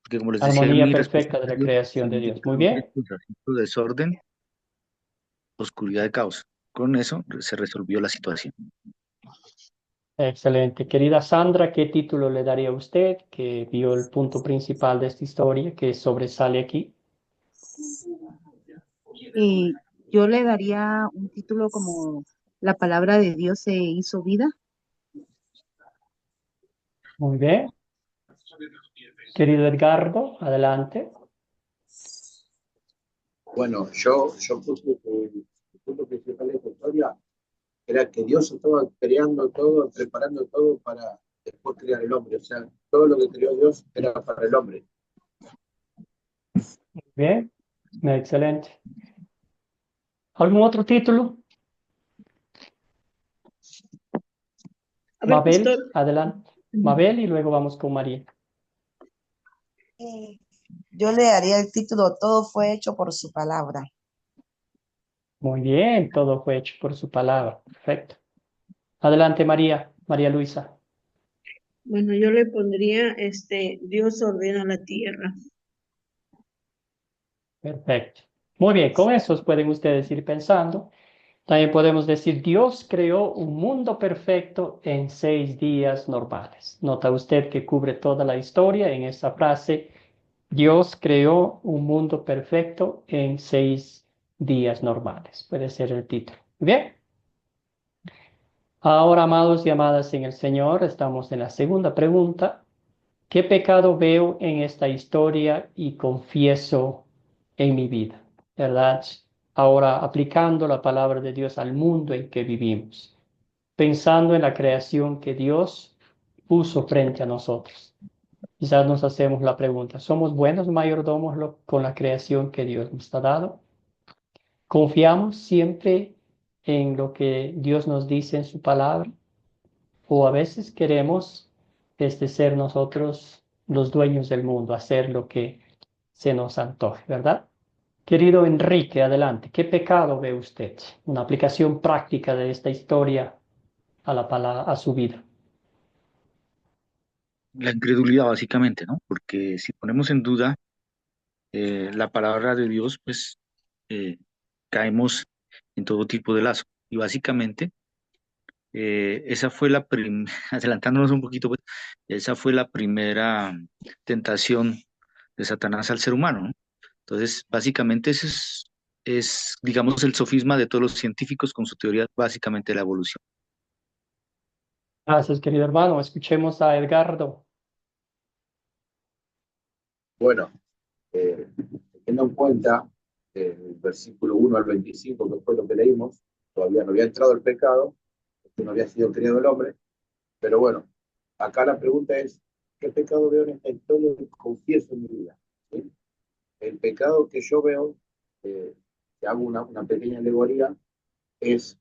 Porque como les decía, Armonía mi respuesta perfecta de la anterior, creación de Dios. Muy bien. desorden, oscuridad de caos. Con eso se resolvió la situación. Excelente. Querida Sandra, ¿qué título le daría a usted que vio el punto principal de esta historia que sobresale aquí? Y yo le daría un título como La palabra de Dios se hizo vida. Muy bien. Querido Edgardo, adelante. Bueno, yo puse que el punto principal de esta historia era que Dios estaba creando todo, preparando todo para después crear el hombre. O sea, todo lo que creó Dios era para el hombre. Bien, excelente. ¿Algún otro título? A ver, Mabel, pastor. adelante. Mabel y luego vamos con María. Yo le daría el título Todo fue hecho por su palabra. Muy bien, todo fue hecho por su palabra. Perfecto. Adelante, María Luisa. Bueno, yo le pondría, Dios ordena la tierra. Perfecto. Muy bien, con eso pueden ustedes ir pensando. También podemos decir, Dios creó un mundo perfecto en 6 días normales. Nota usted que cubre toda la historia en esa frase. Dios creó un mundo perfecto en 6 días normales. Puede ser el título. Bien. Ahora, amados y amadas en el Señor, estamos en la segunda pregunta. ¿Qué pecado veo en esta historia y confieso en mi vida? ¿Verdad? Ahora aplicando la palabra de Dios al mundo en que vivimos, pensando en la creación que Dios puso frente a nosotros. Quizás nos hacemos la pregunta, ¿somos buenos mayordomos con la creación que Dios nos ha dado? ¿Confiamos siempre en lo que Dios nos dice en su palabra? ¿O a veces queremos ser nosotros los dueños del mundo, hacer lo que se nos antoje, ¿verdad? Querido Enrique, adelante. ¿Qué pecado ve usted? Una aplicación práctica de esta historia a su vida. La incredulidad, básicamente, ¿no? Porque si ponemos en duda la palabra de Dios, pues caemos en todo tipo de lazo. Y básicamente, esa fue adelantándonos un poquito, pues, esa fue la primera tentación de Satanás al ser humano, ¿no? Entonces, básicamente ese es, digamos, el sofisma de todos los científicos con su teoría básicamente de la evolución. Gracias, querido hermano. Escuchemos a Edgardo. Bueno, teniendo en cuenta el versículo 1 al 25, que fue lo que leímos, todavía no había entrado el pecado, porque no había sido creado el hombre, pero bueno, acá la pregunta es, ¿qué pecado veo en esta historia que confieso en mi vida? ¿Sí? El pecado que yo veo, que hago una pequeña alegoría, es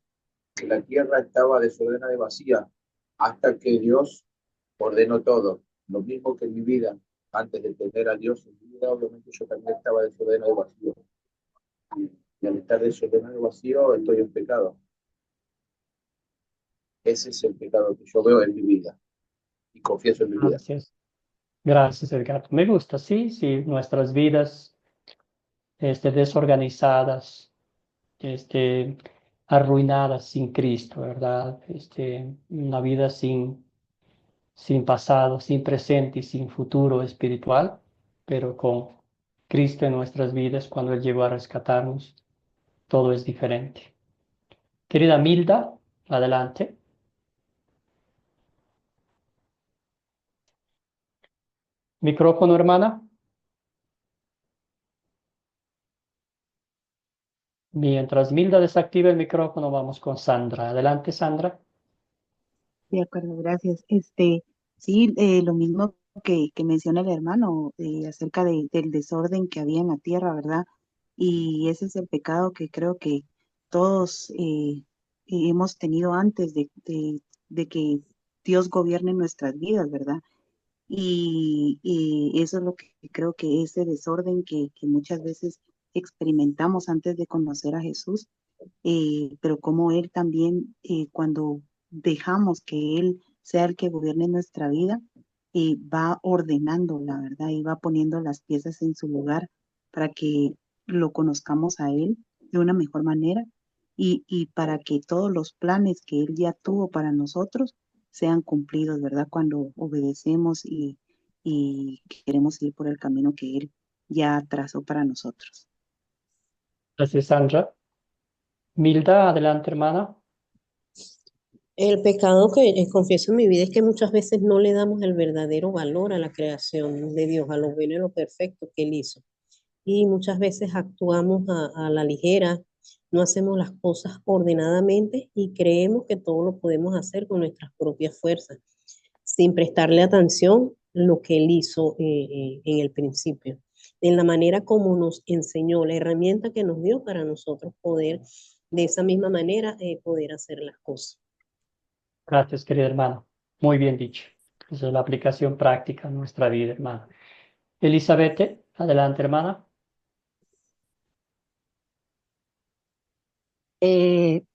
que la tierra estaba desordenada y vacía hasta que Dios ordenó todo. Lo mismo que en mi vida, antes de tener a Dios en mi vida, obviamente yo también estaba desordenado y vacío. Y al estar desordenado y vacío, estoy en pecado. Ese es el pecado que yo veo en mi vida y confieso en mi vida. Gracias. Gracias, Edgardo. Me gusta, sí, nuestras vidas desorganizadas, arruinadas sin Cristo, ¿verdad? Una vida sin pasado, sin presente y sin futuro espiritual, pero con Cristo en nuestras vidas, cuando Él llegó a rescatarnos, todo es diferente. Querida Milda, adelante. Micrófono, hermana. Mientras Milda desactiva el micrófono, vamos con Sandra. Adelante, Sandra. De acuerdo, gracias. Sí, lo mismo que menciona el hermano acerca del desorden que había en la tierra, ¿verdad? Y ese es el pecado que creo que todos hemos tenido antes de que Dios gobierne nuestras vidas, ¿verdad? Y eso es lo que creo que ese desorden que muchas veces experimentamos antes de conocer a Jesús, pero como Él también, cuando dejamos que Él sea el que gobierne nuestra vida, va ordenando, la verdad, y va poniendo las piezas en su lugar para que lo conozcamos a Él de una mejor manera y para que todos los planes que Él ya tuvo para nosotros sean cumplidos, ¿verdad? Cuando obedecemos y queremos ir por el camino que Él ya trazó para nosotros. Gracias, Sandra. Milda, adelante, hermana. El pecado que confieso en mi vida es que muchas veces no le damos el verdadero valor a la creación de Dios, a lo bueno y lo perfecto que Él hizo. Y muchas veces actuamos a la ligera, no hacemos las cosas ordenadamente y creemos que todo lo podemos hacer con nuestras propias fuerzas, sin prestarle atención lo que Él hizo en el principio, en la manera como nos enseñó, la herramienta que nos dio para nosotros poder, de esa misma manera, poder hacer las cosas. Gracias, querida hermana. Muy bien dicho. Esa es la aplicación práctica en nuestra vida, hermana. Elizabeth, adelante, hermana. que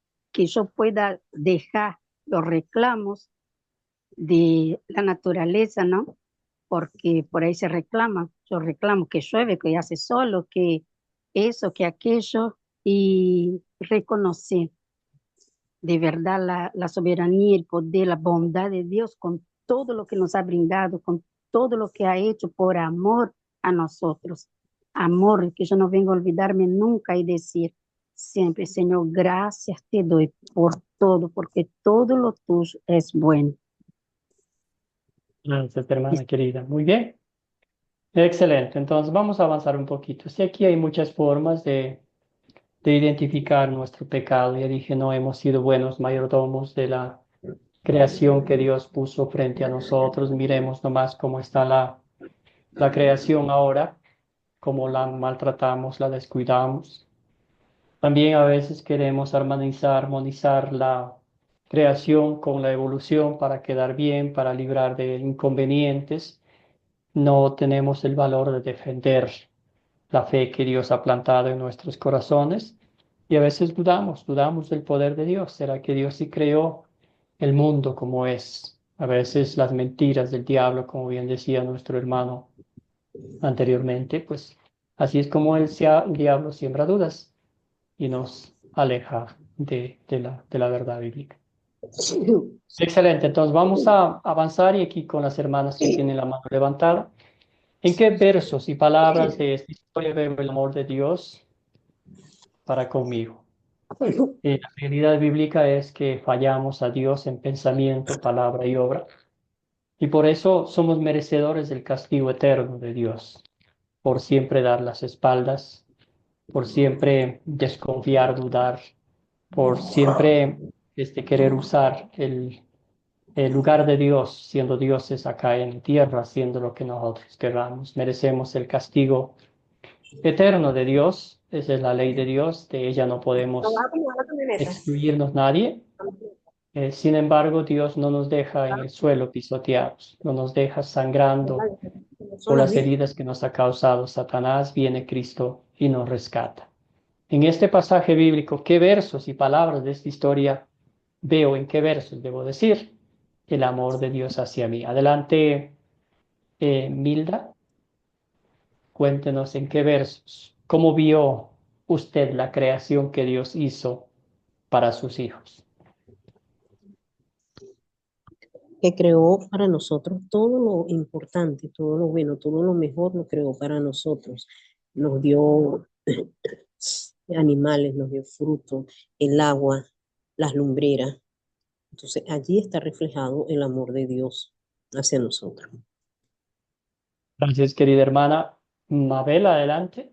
yo pueda dejar los reclamos de la naturaleza, ¿no? Porque por ahí se reclama, yo reclamo que llueve, que hace solo, que eso, que aquello, y reconocer de verdad la soberanía, el poder, la bondad de Dios con todo lo que nos ha brindado, con todo lo que ha hecho por amor a nosotros. Amor que yo no vengo a olvidarme nunca y decir siempre, Señor, gracias te doy por todo, porque todo lo tuyo es bueno. Gracias, hermana querida. Muy bien. Excelente. Entonces vamos a avanzar un poquito. Sí, aquí hay muchas formas de identificar nuestro pecado. Ya dije, no hemos sido buenos mayordomos de la creación que Dios puso frente a nosotros. Miremos nomás cómo está la creación ahora, cómo la maltratamos, la descuidamos. También a veces queremos armonizar la creación con la evolución para quedar bien, para librar de inconvenientes. No tenemos el valor de defender la fe que Dios ha plantado en nuestros corazones y a veces dudamos del poder de Dios. ¿Será que Dios sí creó el mundo como es? A veces las mentiras del diablo, como bien decía nuestro hermano anteriormente, pues así es como el diablo siembra dudas y nos aleja de la verdad bíblica. Excelente, entonces vamos a avanzar y aquí con las hermanas que tienen la mano levantada. ¿En qué versos y palabras de esta historia veo el amor de Dios para conmigo? La realidad bíblica es que fallamos a Dios en pensamiento, palabra y obra, y por eso somos merecedores del castigo eterno de Dios, por siempre dar las espaldas, por siempre desconfiar, dudar, por siempre querer usar el lugar de Dios, siendo dioses acá en la tierra, haciendo lo que nosotros queramos. Merecemos el castigo eterno de Dios, esa es la ley de Dios, de ella no podemos excluirnos nadie. Sin embargo, Dios no nos deja en el suelo pisoteados, no nos deja sangrando por las heridas que nos ha causado Satanás, viene Cristo y nos rescata. En este pasaje bíblico, ¿qué versos y palabras de esta historia veo? ¿En qué versos debo decir? El amor de Dios hacia mí. Adelante, Mildra, cuéntenos en qué versos, cómo vio usted la creación que Dios hizo para sus hijos. Que creó para nosotros todo lo importante, todo lo bueno, todo lo mejor lo creó para nosotros. Nos dio animales, nos dio fruto, el agua, las lumbreras. Entonces allí está reflejado el amor de Dios hacia nosotros. Gracias, querida hermana. Mabel, adelante.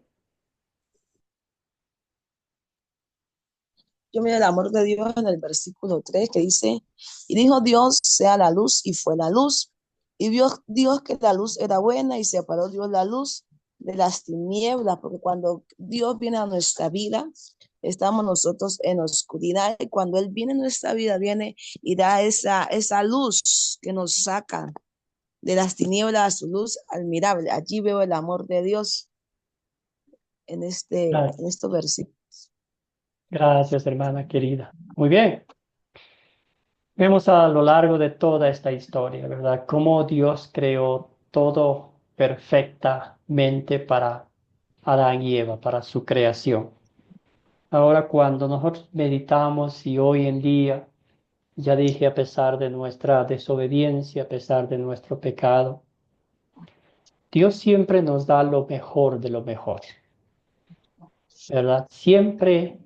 Yo miro el amor de Dios en el versículo 3 que dice, y dijo Dios, sea la luz, y fue la luz. Y vio Dios que la luz era buena y separó Dios la luz de las tinieblas, porque cuando Dios viene a nuestra vida, estamos nosotros en oscuridad, y cuando Él viene a nuestra vida, viene y da esa luz que nos saca de las tinieblas a su luz admirable. Allí veo el amor de Dios en estos versículos. Gracias, hermana querida. Muy bien. Vemos a lo largo de toda esta historia, ¿verdad? Cómo Dios creó todo perfectamente para Adán y Eva, para su creación. Ahora, cuando nosotros meditamos y hoy en día, ya dije, a pesar de nuestra desobediencia, a pesar de nuestro pecado, Dios siempre nos da lo mejor de lo mejor, ¿verdad? Siempre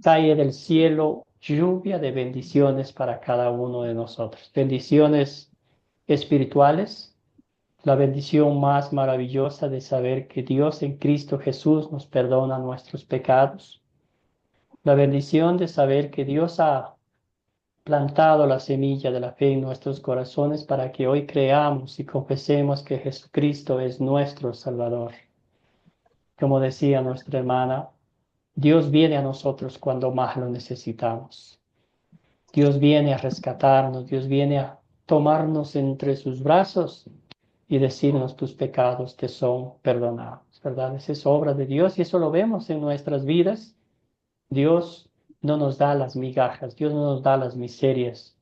cae del cielo lluvia de bendiciones para cada uno de nosotros. Bendiciones espirituales, la bendición más maravillosa de saber que Dios en Cristo Jesús nos perdona nuestros pecados. La bendición de saber que Dios ha plantado la semilla de la fe en nuestros corazones para que hoy creamos y confesemos que Jesucristo es nuestro Salvador. Como decía nuestra hermana, Dios viene a nosotros cuando más lo necesitamos. Dios viene a rescatarnos, Dios viene a tomarnos entre sus brazos y decirnos tus pecados te son perdonados, ¿verdad? Esa es obra de Dios y eso lo vemos en nuestras vidas. Dios no nos da las migajas, Dios no nos da las miserias,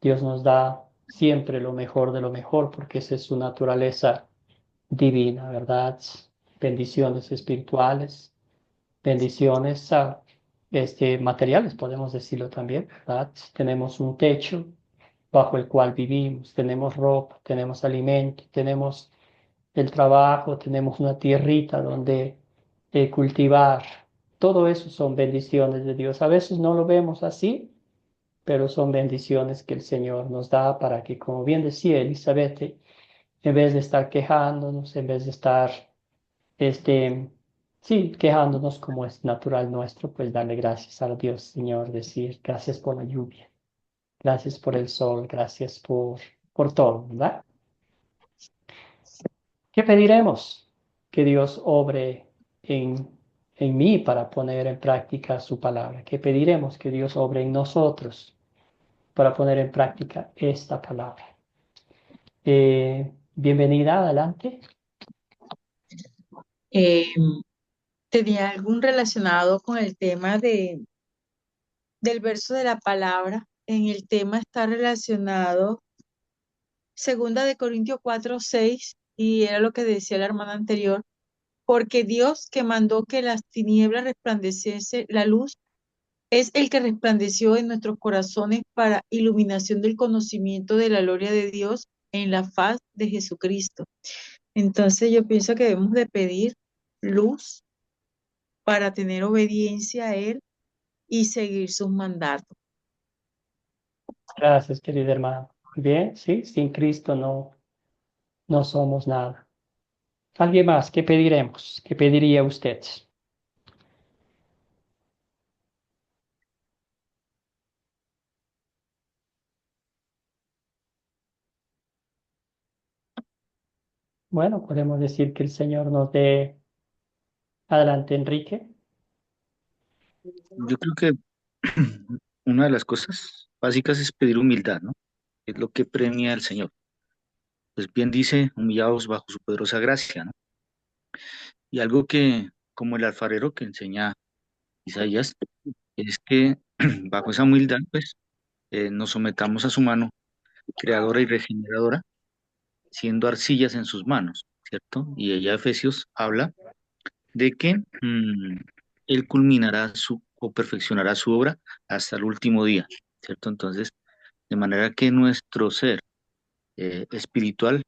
Dios nos da siempre lo mejor de lo mejor, porque esa es su naturaleza divina, ¿verdad? Bendiciones espirituales, bendiciones materiales, podemos decirlo también, ¿verdad? Tenemos un techo bajo el cual vivimos, tenemos ropa, tenemos alimento, tenemos el trabajo, tenemos una tierrita donde cultivar. Todo eso son bendiciones de Dios. A veces no lo vemos así, pero son bendiciones que el Señor nos da para que, como bien decía Elizabeth, en vez de estar quejándonos, en vez de estar, sí, quejándonos como es natural nuestro, pues darle gracias a Dios, Señor, decir gracias por la lluvia, gracias por el sol, gracias por todo, ¿verdad? ¿Qué pediremos? Que Dios obre en mí para poner en práctica su palabra. ¿Qué pediremos? Que Dios obre en nosotros para poner en práctica esta palabra. Bienvenida, adelante. ¿Tenía algún relacionado con el tema del verso de la palabra? En el tema está relacionado Segunda de Corintios 4:6, y era lo que decía la hermana anterior, porque Dios que mandó que las tinieblas resplandeciese la luz, es el que resplandeció en nuestros corazones para iluminación del conocimiento de la gloria de Dios en la faz de Jesucristo. Entonces yo pienso que debemos de pedir luz para tener obediencia a Él y seguir sus mandatos. Gracias, querida hermana. Bien, sí, sin Cristo no somos nada. ¿Alguien más? ¿Qué pediremos? ¿Qué pediría usted? Bueno, podemos decir que el Señor nos dé. Adelante, Enrique. Yo creo que una de las cosas básicas es pedir humildad, ¿no? Es lo que premia al Señor. Pues bien dice, humillados bajo su poderosa gracia, ¿no? Y algo que, como el alfarero que enseña Isaías, es que bajo esa humildad, pues, nos sometamos a su mano creadora y regeneradora, siendo arcillas en sus manos, ¿cierto? Y ella, Efesios, habla de que Él culminará o perfeccionará su obra hasta el último día, ¿cierto? Entonces, de manera que nuestro ser espiritual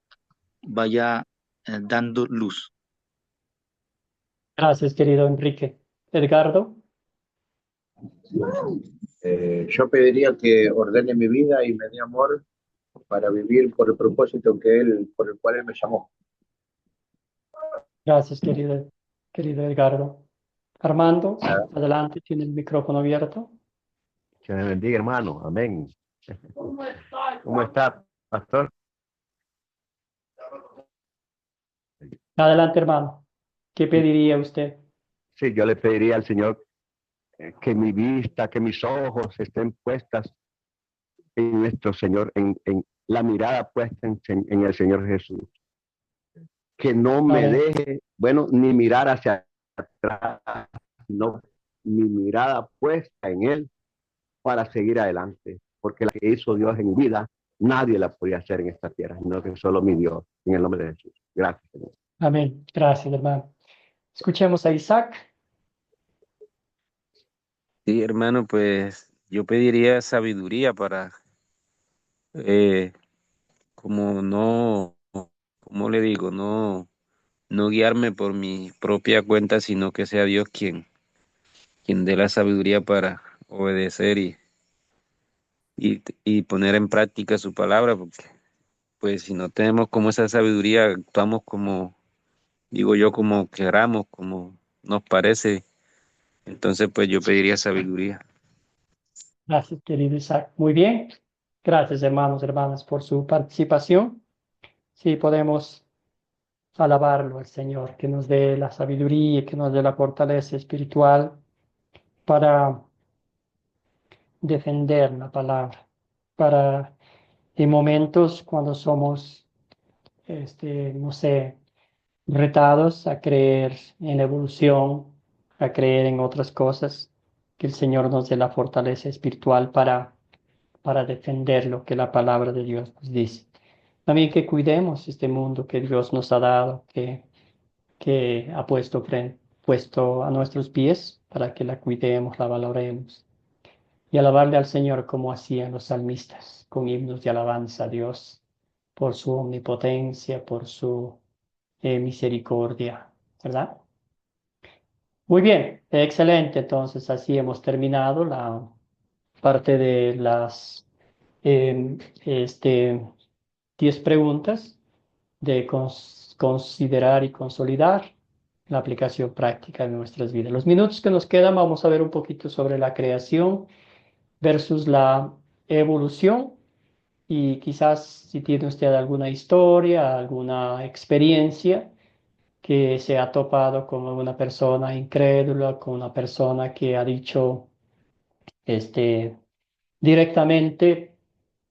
vaya dando luz. Gracias, querido Enrique. Edgardo. Yo pediría que ordene mi vida y me dé amor para vivir por el propósito por el cual Él me llamó. Gracias, querido Edgardo. Armando, adelante, tiene el micrófono abierto. Que me bendiga, hermano. Amén. ¿Cómo está, pastor? Adelante, hermano. ¿Qué pediría usted? Sí, yo le pediría al Señor que mi vista, que mis ojos estén puestas en nuestro Señor, en la mirada puesta en el Señor Jesús. Que no me deje, bueno, ni mirar hacia atrás, no, mi mirada puesta en Él para seguir adelante, porque la que hizo Dios en mi vida, nadie la podía hacer en esta tierra, sino que solo mi Dios, en el nombre de Jesús. Gracias, Señor. Amén. Gracias, hermano. Escuchemos a Isaac. Sí, hermano, pues yo pediría sabiduría para, como no, ¿cómo le digo? No guiarme por mi propia cuenta, sino que sea Dios quien dé la sabiduría para obedecer y poner en práctica su palabra, porque pues si no tenemos como esa sabiduría, actuamos como, digo yo, como queramos, como nos parece, entonces pues yo pediría sabiduría. Gracias, querido Isaac. Muy bien. Gracias, hermanos, hermanas, por su participación. Sí, podemos alabarlo al Señor, que nos dé la sabiduría, que nos dé la fortaleza espiritual para defender la palabra, para en momentos cuando somos, no sé, retados a creer en la evolución, a creer en otras cosas, que el Señor nos dé la fortaleza espiritual para defender lo que la palabra de Dios nos dice. También que cuidemos este mundo que Dios nos ha dado, que ha puesto a nuestros pies para que la cuidemos, la valoremos. Y alabarle al Señor como hacían los salmistas, con himnos de alabanza a Dios por su omnipotencia, por su misericordia, ¿verdad? Muy bien, excelente. Entonces así hemos terminado la parte de las eh, este, 10 preguntas de considerar y consolidar la aplicación práctica de nuestras vidas. Los minutos que nos quedan vamos a ver un poquito sobre la creación versus la evolución y quizás si tiene usted alguna historia, alguna experiencia que se ha topado con una persona incrédula, con una persona que ha dicho este, directamente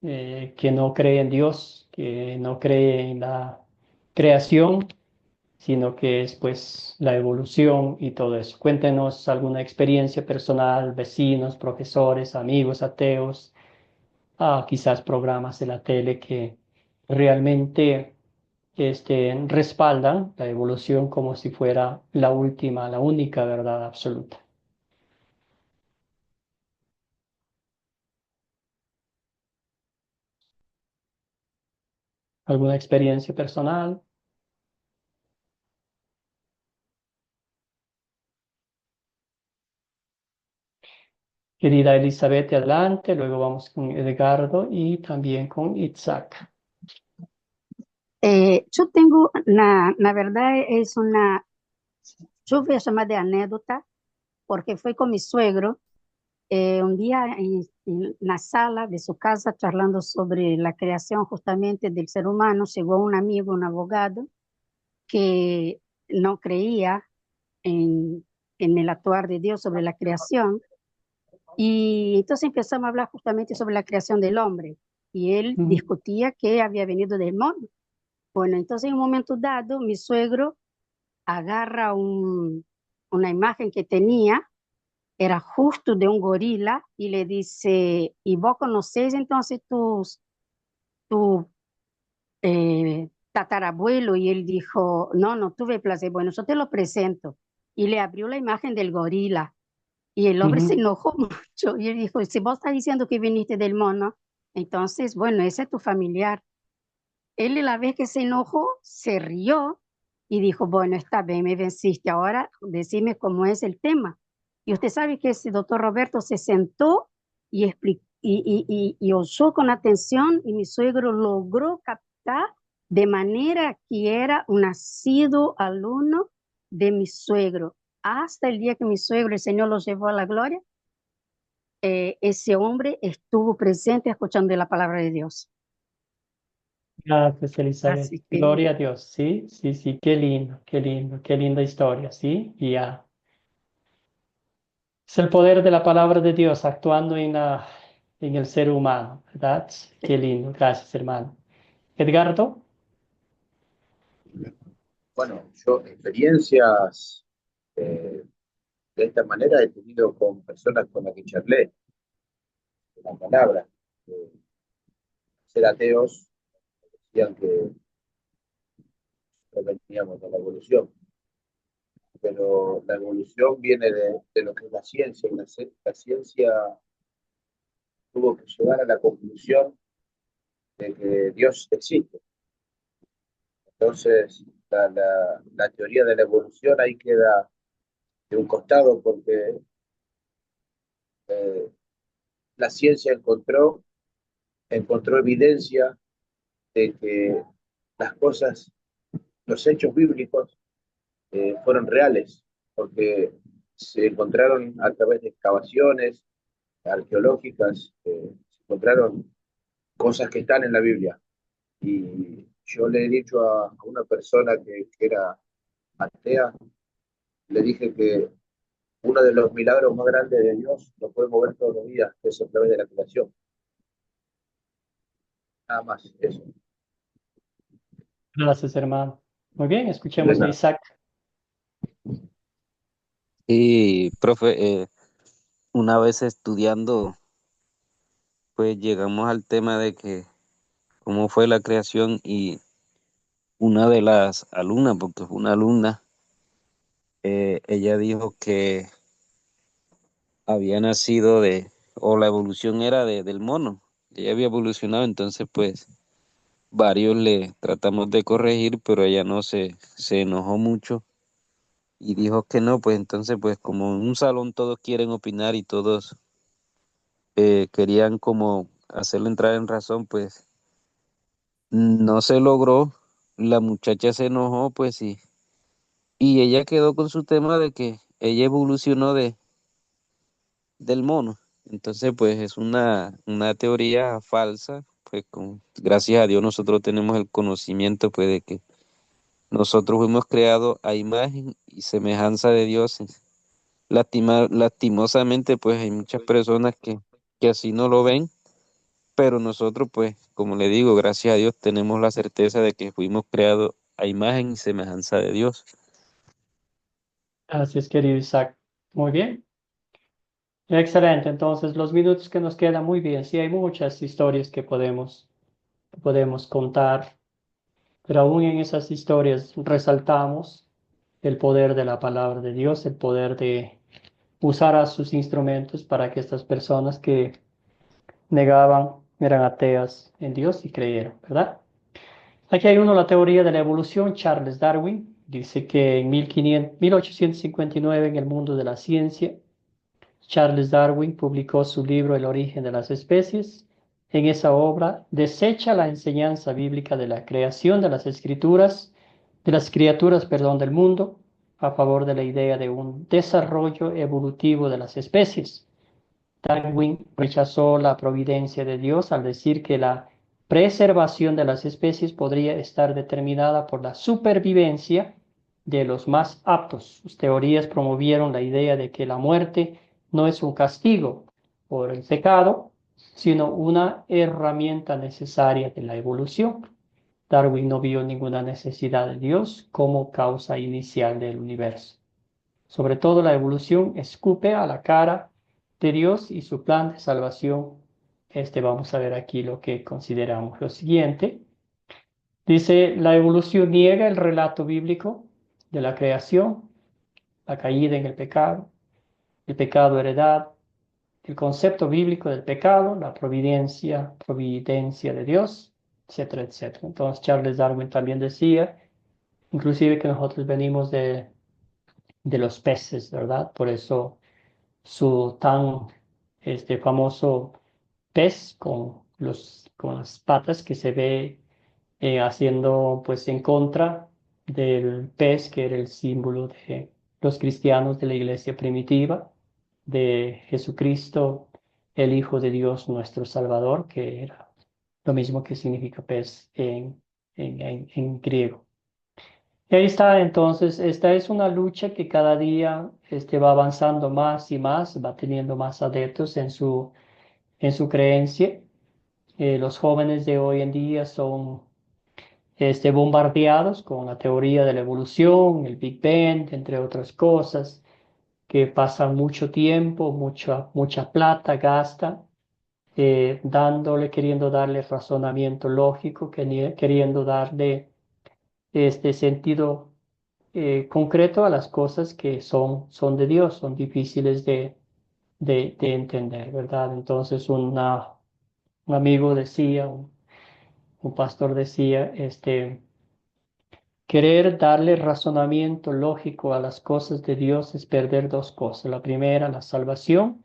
que no cree en Dios, que no cree en la creación, sino que es pues la evolución y todo eso. Cuéntenos alguna experiencia personal, vecinos, profesores, amigos ateos, quizás programas de la tele que realmente respaldan la evolución como si fuera la última, la única verdad absoluta. ¿Alguna experiencia personal? Querida Elizabeth, adelante. Luego vamos con Edgardo y también con Isaac. Yo tengo, la verdad es una, yo voy a llamar de anécdota, porque fue con mi suegro, un día en la sala de su casa, charlando sobre la creación justamente del ser humano, llegó un amigo, un abogado, que no creía en, en el actuar de Dios sobre la creación. Y entonces empezamos a hablar justamente sobre la creación del hombre. Y él discutía que había venido del mono. Bueno, entonces en un momento dado, mi suegro agarra una imagen que tenía, era justo de un gorila, y le dice, ¿y vos conocés entonces tu tatarabuelo? Y él dijo, no, no tuve placer. Bueno, yo te lo presento. Y le abrió la imagen del gorila. Y el hombre se enojó mucho y él dijo, si vos estás diciendo que viniste del mono, entonces, bueno, ese es tu familiar. Él, la vez que se enojó, se rió y dijo, bueno, está bien, me venciste, ahora decime cómo es el tema. Y usted sabe que ese doctor Roberto se sentó y explicó, y oyó con atención, y mi suegro logró captar de manera que era un nacido alumno de mi suegro. Hasta el día que mi suegro, el Señor, lo llevó a la gloria, ese hombre estuvo presente escuchando la palabra de Dios. Gracias, Elizabeth. Así que, Gloria a Dios. Sí, sí, sí, qué lindo, qué lindo, qué linda historia, ¿sí? Y es el poder de la palabra de Dios actuando en el ser humano, ¿verdad? Qué lindo. Gracias, hermano. Edgardo. Bueno, yo experiencias de esta manera he tenido con personas con las que charlé, de la palabra, ser ateos, decían que no veníamos de la evolución, pero la evolución viene de lo que es la ciencia, y la ciencia tuvo que llegar a la conclusión de que Dios existe. Entonces, la teoría de la evolución ahí queda de un costado porque la ciencia encontró evidencia de que las cosas, los hechos bíblicos fueron reales, porque se encontraron a través de excavaciones arqueológicas, se encontraron cosas que están en la Biblia. Y yo le he dicho a una persona que era atea, le dije que uno de los milagros más grandes de Dios lo podemos ver todos los días, que es a través de la creación. Nada más, eso. Gracias, hermano. Muy bien, escuchemos a Isaac. Y, profe, una vez estudiando, pues llegamos al tema de que cómo fue la creación y una de las alumnas, porque fue una alumna, ella dijo que había nacido o la evolución era del mono. Ella había evolucionado, entonces pues varios le tratamos de corregir, pero ella no se enojó mucho y dijo que no, pues entonces pues como en un salón todos quieren opinar y todos querían como hacerlo entrar en razón, pues no se logró. La muchacha se enojó, pues sí, y ella quedó con su tema de que ella evolucionó del mono. Entonces, pues es una teoría falsa, pues gracias a Dios nosotros tenemos el conocimiento, pues de que nosotros fuimos creados a imagen y semejanza de Dios. Lastimosamente, pues hay muchas personas que así no lo ven, pero nosotros, pues, como le digo, gracias a Dios tenemos la certeza de que fuimos creados a imagen y semejanza de Dios. Así es, querido Isaac. Muy bien. Excelente. Entonces, los minutos que nos quedan, muy bien. Sí, hay muchas historias que podemos contar, pero aún en esas historias resaltamos el poder de la palabra de Dios, el poder de usar a sus instrumentos para que estas personas que negaban, eran ateas en Dios y creyeron, ¿verdad? Aquí hay uno, la teoría de la evolución, Charles Darwin, dice que en 1859 en el mundo de la ciencia, Charles Darwin publicó su libro El origen de las especies. En esa obra desecha la enseñanza bíblica de la creación de las criaturas, del mundo, a favor de la idea de un desarrollo evolutivo de las especies. Darwin rechazó la providencia de Dios al decir que la preservación de las especies podría estar determinada por la supervivencia de los más aptos. Sus teorías promovieron la idea de que la muerte no es un castigo por el pecado, sino una herramienta necesaria de la evolución. Darwin no vio ninguna necesidad de Dios como causa inicial del universo. Sobre todo la evolución escupe a la cara de Dios y su plan de salvación. Vamos a ver aquí lo que consideramos. Lo siguiente, dice, la evolución niega el relato bíblico de la creación, la caída en el pecado heredado, el concepto bíblico del pecado, la providencia de Dios, etcétera, etcétera. Entonces Charles Darwin también decía, inclusive que nosotros venimos de los peces, ¿verdad? Por eso su tan famoso pez con las patas que se ve haciendo pues en contra del pez que era el símbolo de los cristianos de la iglesia primitiva, de Jesucristo, el Hijo de Dios, nuestro Salvador, que era lo mismo que significa pez en griego. Y ahí está, entonces, esta es una lucha que cada día va avanzando más y más, va teniendo más adeptos en su creencia. Los jóvenes de hoy en día son bombardeados con la teoría de la evolución, el Big Bang, entre otras cosas, que pasan mucho tiempo, mucha plata gastan, queriendo darle razonamiento lógico, queriendo darle este sentido concreto a las cosas que son de Dios, son difíciles de entender, ¿verdad? Entonces un amigo decía, un pastor decía, querer darle razonamiento lógico a las cosas de Dios es perder dos cosas. La primera, la salvación,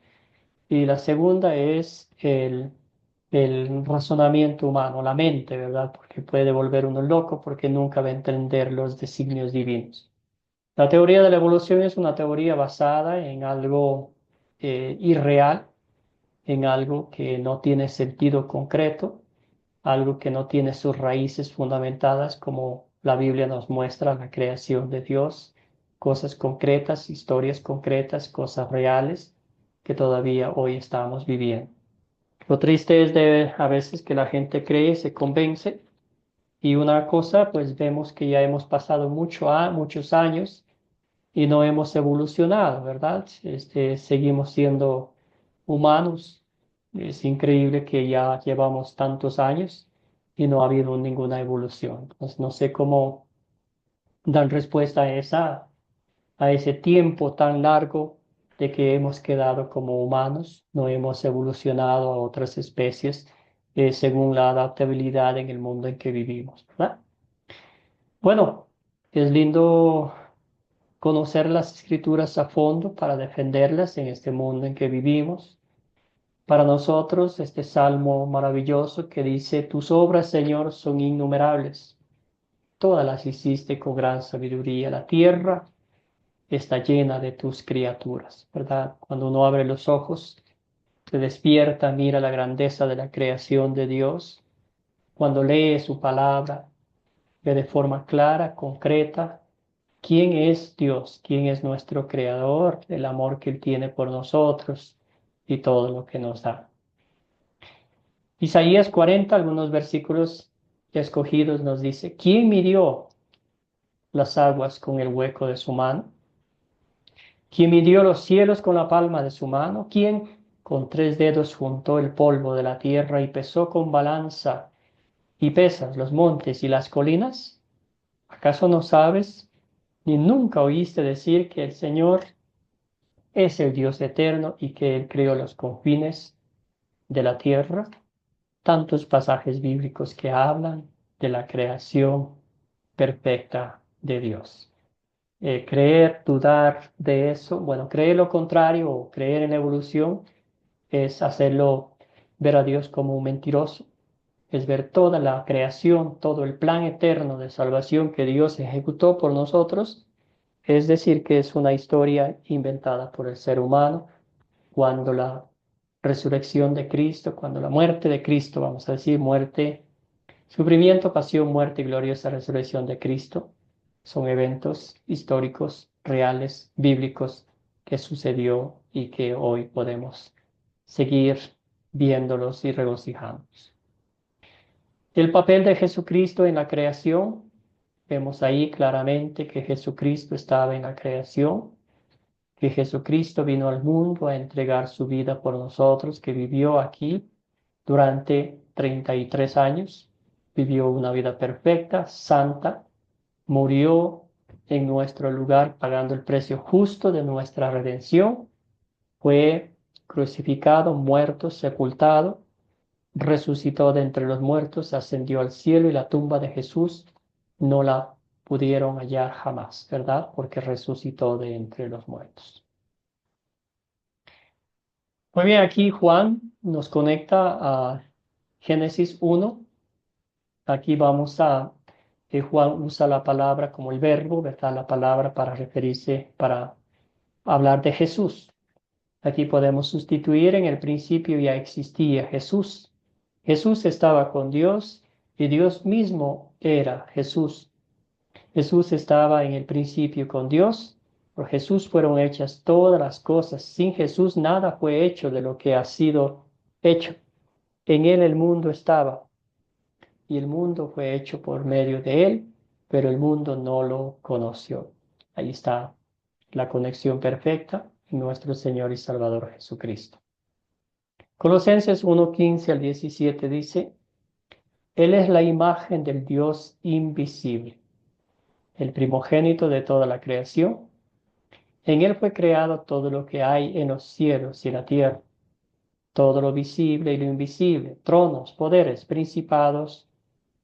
y la segunda es el razonamiento humano, la mente, ¿verdad? Porque puede volver uno loco porque nunca va a entender los designios divinos. La teoría de la evolución es una teoría basada en algo irreal, en algo que no tiene sentido concreto, algo que no tiene sus raíces fundamentadas, como la Biblia nos muestra la creación de Dios, cosas concretas, historias concretas, cosas reales que todavía hoy estamos viviendo. Lo triste es a veces que la gente cree, se convence, y una cosa, pues vemos que ya hemos pasado muchos años y no hemos evolucionado, ¿verdad? Seguimos siendo humanos. Es increíble que ya llevamos tantos años y no ha habido ninguna evolución. Entonces, no sé cómo dan respuesta a ese tiempo tan largo de que hemos quedado como humanos, no hemos evolucionado a otras especies según la adaptabilidad en el mundo en que vivimos, ¿verdad? Bueno, es lindo conocer las escrituras a fondo para defenderlas en este mundo en que vivimos. Para nosotros, este salmo maravilloso que dice, tus obras, Señor, son innumerables. Todas las hiciste con gran sabiduría. La tierra está llena de tus criaturas, ¿verdad? Cuando uno abre los ojos, se despierta, mira la grandeza de la creación de Dios. Cuando lee su palabra, ve de forma clara, concreta, quién es Dios, quién es nuestro creador, el amor que Él tiene por nosotros y todo lo que nos da. Isaías 40, algunos versículos escogidos nos dice, ¿quién midió las aguas con el hueco de su mano? ¿Quién midió los cielos con la palma de su mano? ¿Quién con 3 dedos juntó el polvo de la tierra y pesó con balanza y pesas los montes y las colinas? ¿Acaso no sabes ni nunca oíste decir que el Señor es el Dios eterno y que Él creó los confines de la tierra? Tantos pasajes bíblicos que hablan de la creación perfecta de Dios. Creer, dudar de eso, bueno, creer lo contrario o creer en la evolución es hacerlo ver a Dios como un mentiroso, es ver toda la creación, todo el plan eterno de salvación que Dios ejecutó por nosotros, es decir, que es una historia inventada por el ser humano, cuando la resurrección de Cristo, cuando la muerte de Cristo, vamos a decir, muerte, sufrimiento, pasión, muerte y gloriosa resurrección de Cristo, son eventos históricos, reales, bíblicos, que sucedió y que hoy podemos seguir viéndolos y regocijándonos. El papel de Jesucristo en la creación, vemos ahí claramente que Jesucristo estaba en la creación, que Jesucristo vino al mundo a entregar su vida por nosotros, que vivió aquí durante 33 años, vivió una vida perfecta, santa, murió en nuestro lugar pagando el precio justo de nuestra redención, fue crucificado, muerto, sepultado, resucitó de entre los muertos, ascendió al cielo y la tumba de Jesús no la pudieron hallar jamás, ¿verdad? Porque resucitó de entre los muertos. Muy bien, aquí Juan nos conecta a Génesis 1. Aquí vamos a, Juan usa la palabra como el verbo, ¿verdad? La palabra para referirse, para hablar de Jesús. Aquí podemos sustituir, en el principio ya existía Jesús. Jesús estaba con Dios y Dios mismo era Jesús. Jesús estaba en el principio con Dios. Por Jesús fueron hechas todas las cosas. Sin Jesús nada fue hecho de lo que ha sido hecho. En Él el mundo estaba y el mundo fue hecho por medio de Él, pero el mundo no lo conoció. Ahí está la conexión perfecta en nuestro Señor y Salvador Jesucristo. Colosenses 1:15 al 17 dice, Él es la imagen del Dios invisible, el primogénito de toda la creación. En Él fue creado todo lo que hay en los cielos y en la tierra, todo lo visible y lo invisible, tronos, poderes, principados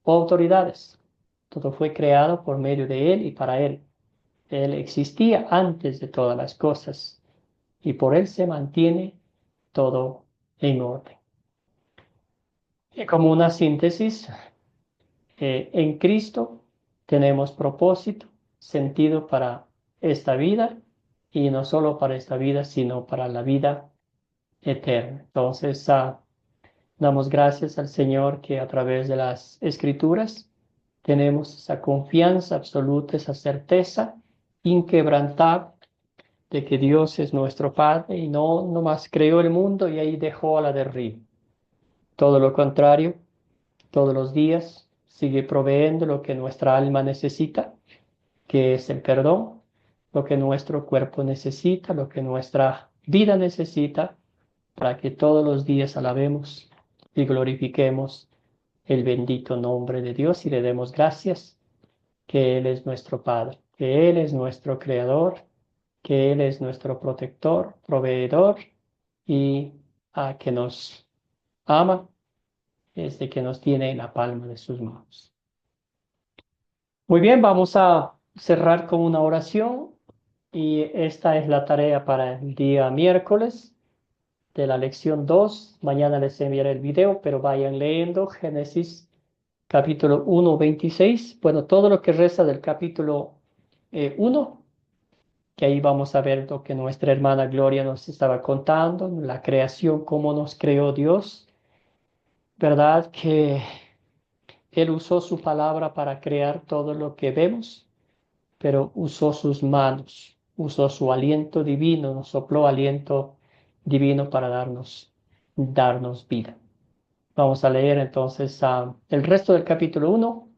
o autoridades. Todo fue creado por medio de Él y para Él. Él existía antes de todas las cosas y por Él se mantiene todo en orden. Y como una síntesis, en Cristo tenemos propósito, sentido para esta vida y no solo para esta vida, sino para la vida eterna. Entonces, damos gracias al Señor que a través de las Escrituras tenemos esa confianza absoluta, esa certeza inquebrantable de que Dios es nuestro Padre y no más creó el mundo y ahí dejó a la deriva. Todo lo contrario, todos los días sigue proveyendo lo que nuestra alma necesita, que es el perdón, lo que nuestro cuerpo necesita, lo que nuestra vida necesita, para que todos los días alabemos y glorifiquemos el bendito nombre de Dios y le demos gracias, que Él es nuestro Padre, que Él es nuestro Creador, que Él es nuestro protector, proveedor y que nos ama desde que nos tiene en la palma de sus manos. Muy bien, vamos a cerrar con una oración y esta es la tarea para el día miércoles de la lección 2. Mañana les enviaré el video, pero vayan leyendo Génesis capítulo 1, 26. Bueno, todo lo que resta del capítulo 1, que ahí vamos a ver lo que nuestra hermana Gloria nos estaba contando, la creación, cómo nos creó Dios, ¿verdad? Que Él usó su palabra para crear todo lo que vemos, pero usó sus manos, usó su aliento divino, nos sopló aliento divino para darnos vida. Vamos a leer entonces el resto del capítulo 1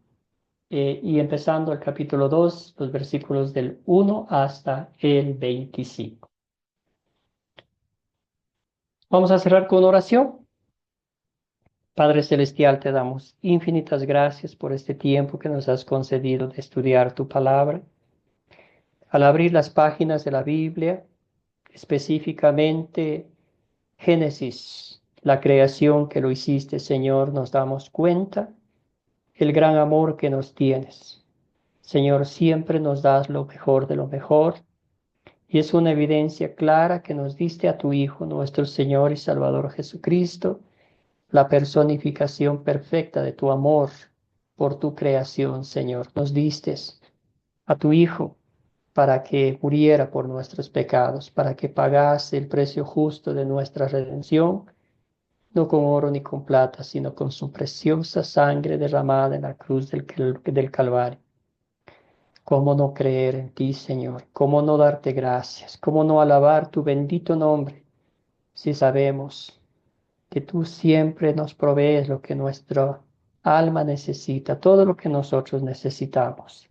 y empezando el capítulo 2, los versículos del 1 hasta el 25. Vamos a cerrar con oración. Padre Celestial, te damos infinitas gracias por este tiempo que nos has concedido de estudiar tu palabra. Al abrir las páginas de la Biblia, específicamente Génesis, la creación que lo hiciste, Señor, nos damos cuenta el gran amor que nos tienes. Señor, siempre nos das lo mejor de lo mejor y es una evidencia clara que nos diste a tu Hijo, nuestro Señor y Salvador Jesucristo, la personificación perfecta de tu amor por tu creación, Señor. Nos diste a tu Hijo para que muriera por nuestros pecados, para que pagase el precio justo de nuestra redención, no con oro ni con plata, sino con su preciosa sangre derramada en la cruz del Calvario. ¿Cómo no creer en ti, Señor? ¿Cómo no darte gracias? ¿Cómo no alabar tu bendito nombre si sabemos que tú siempre nos provees lo que nuestra alma necesita, todo lo que nosotros necesitamos?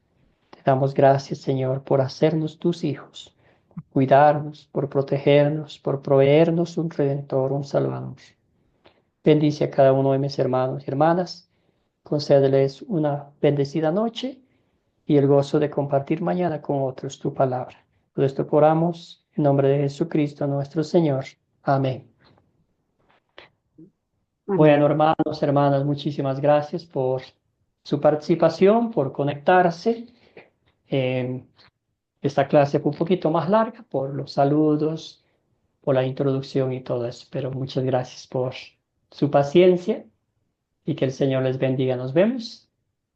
Te damos gracias, Señor, por hacernos tus hijos, por cuidarnos, por protegernos, por proveernos un Redentor, un Salvador. Bendice a cada uno de mis hermanos y hermanas, concédeles una bendecida noche y el gozo de compartir mañana con otros tu palabra. Por esto oramos en nombre de Jesucristo nuestro Señor. Amén. Bueno, hermanos, hermanas, muchísimas gracias por su participación, por conectarse. Esta clase fue un poquito más larga por los saludos, por la introducción y todo eso, pero muchas gracias por su paciencia y que el Señor les bendiga. Nos vemos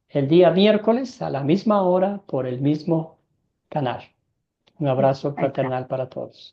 el día miércoles a la misma hora por el mismo canal. Un abrazo fraternal para todos.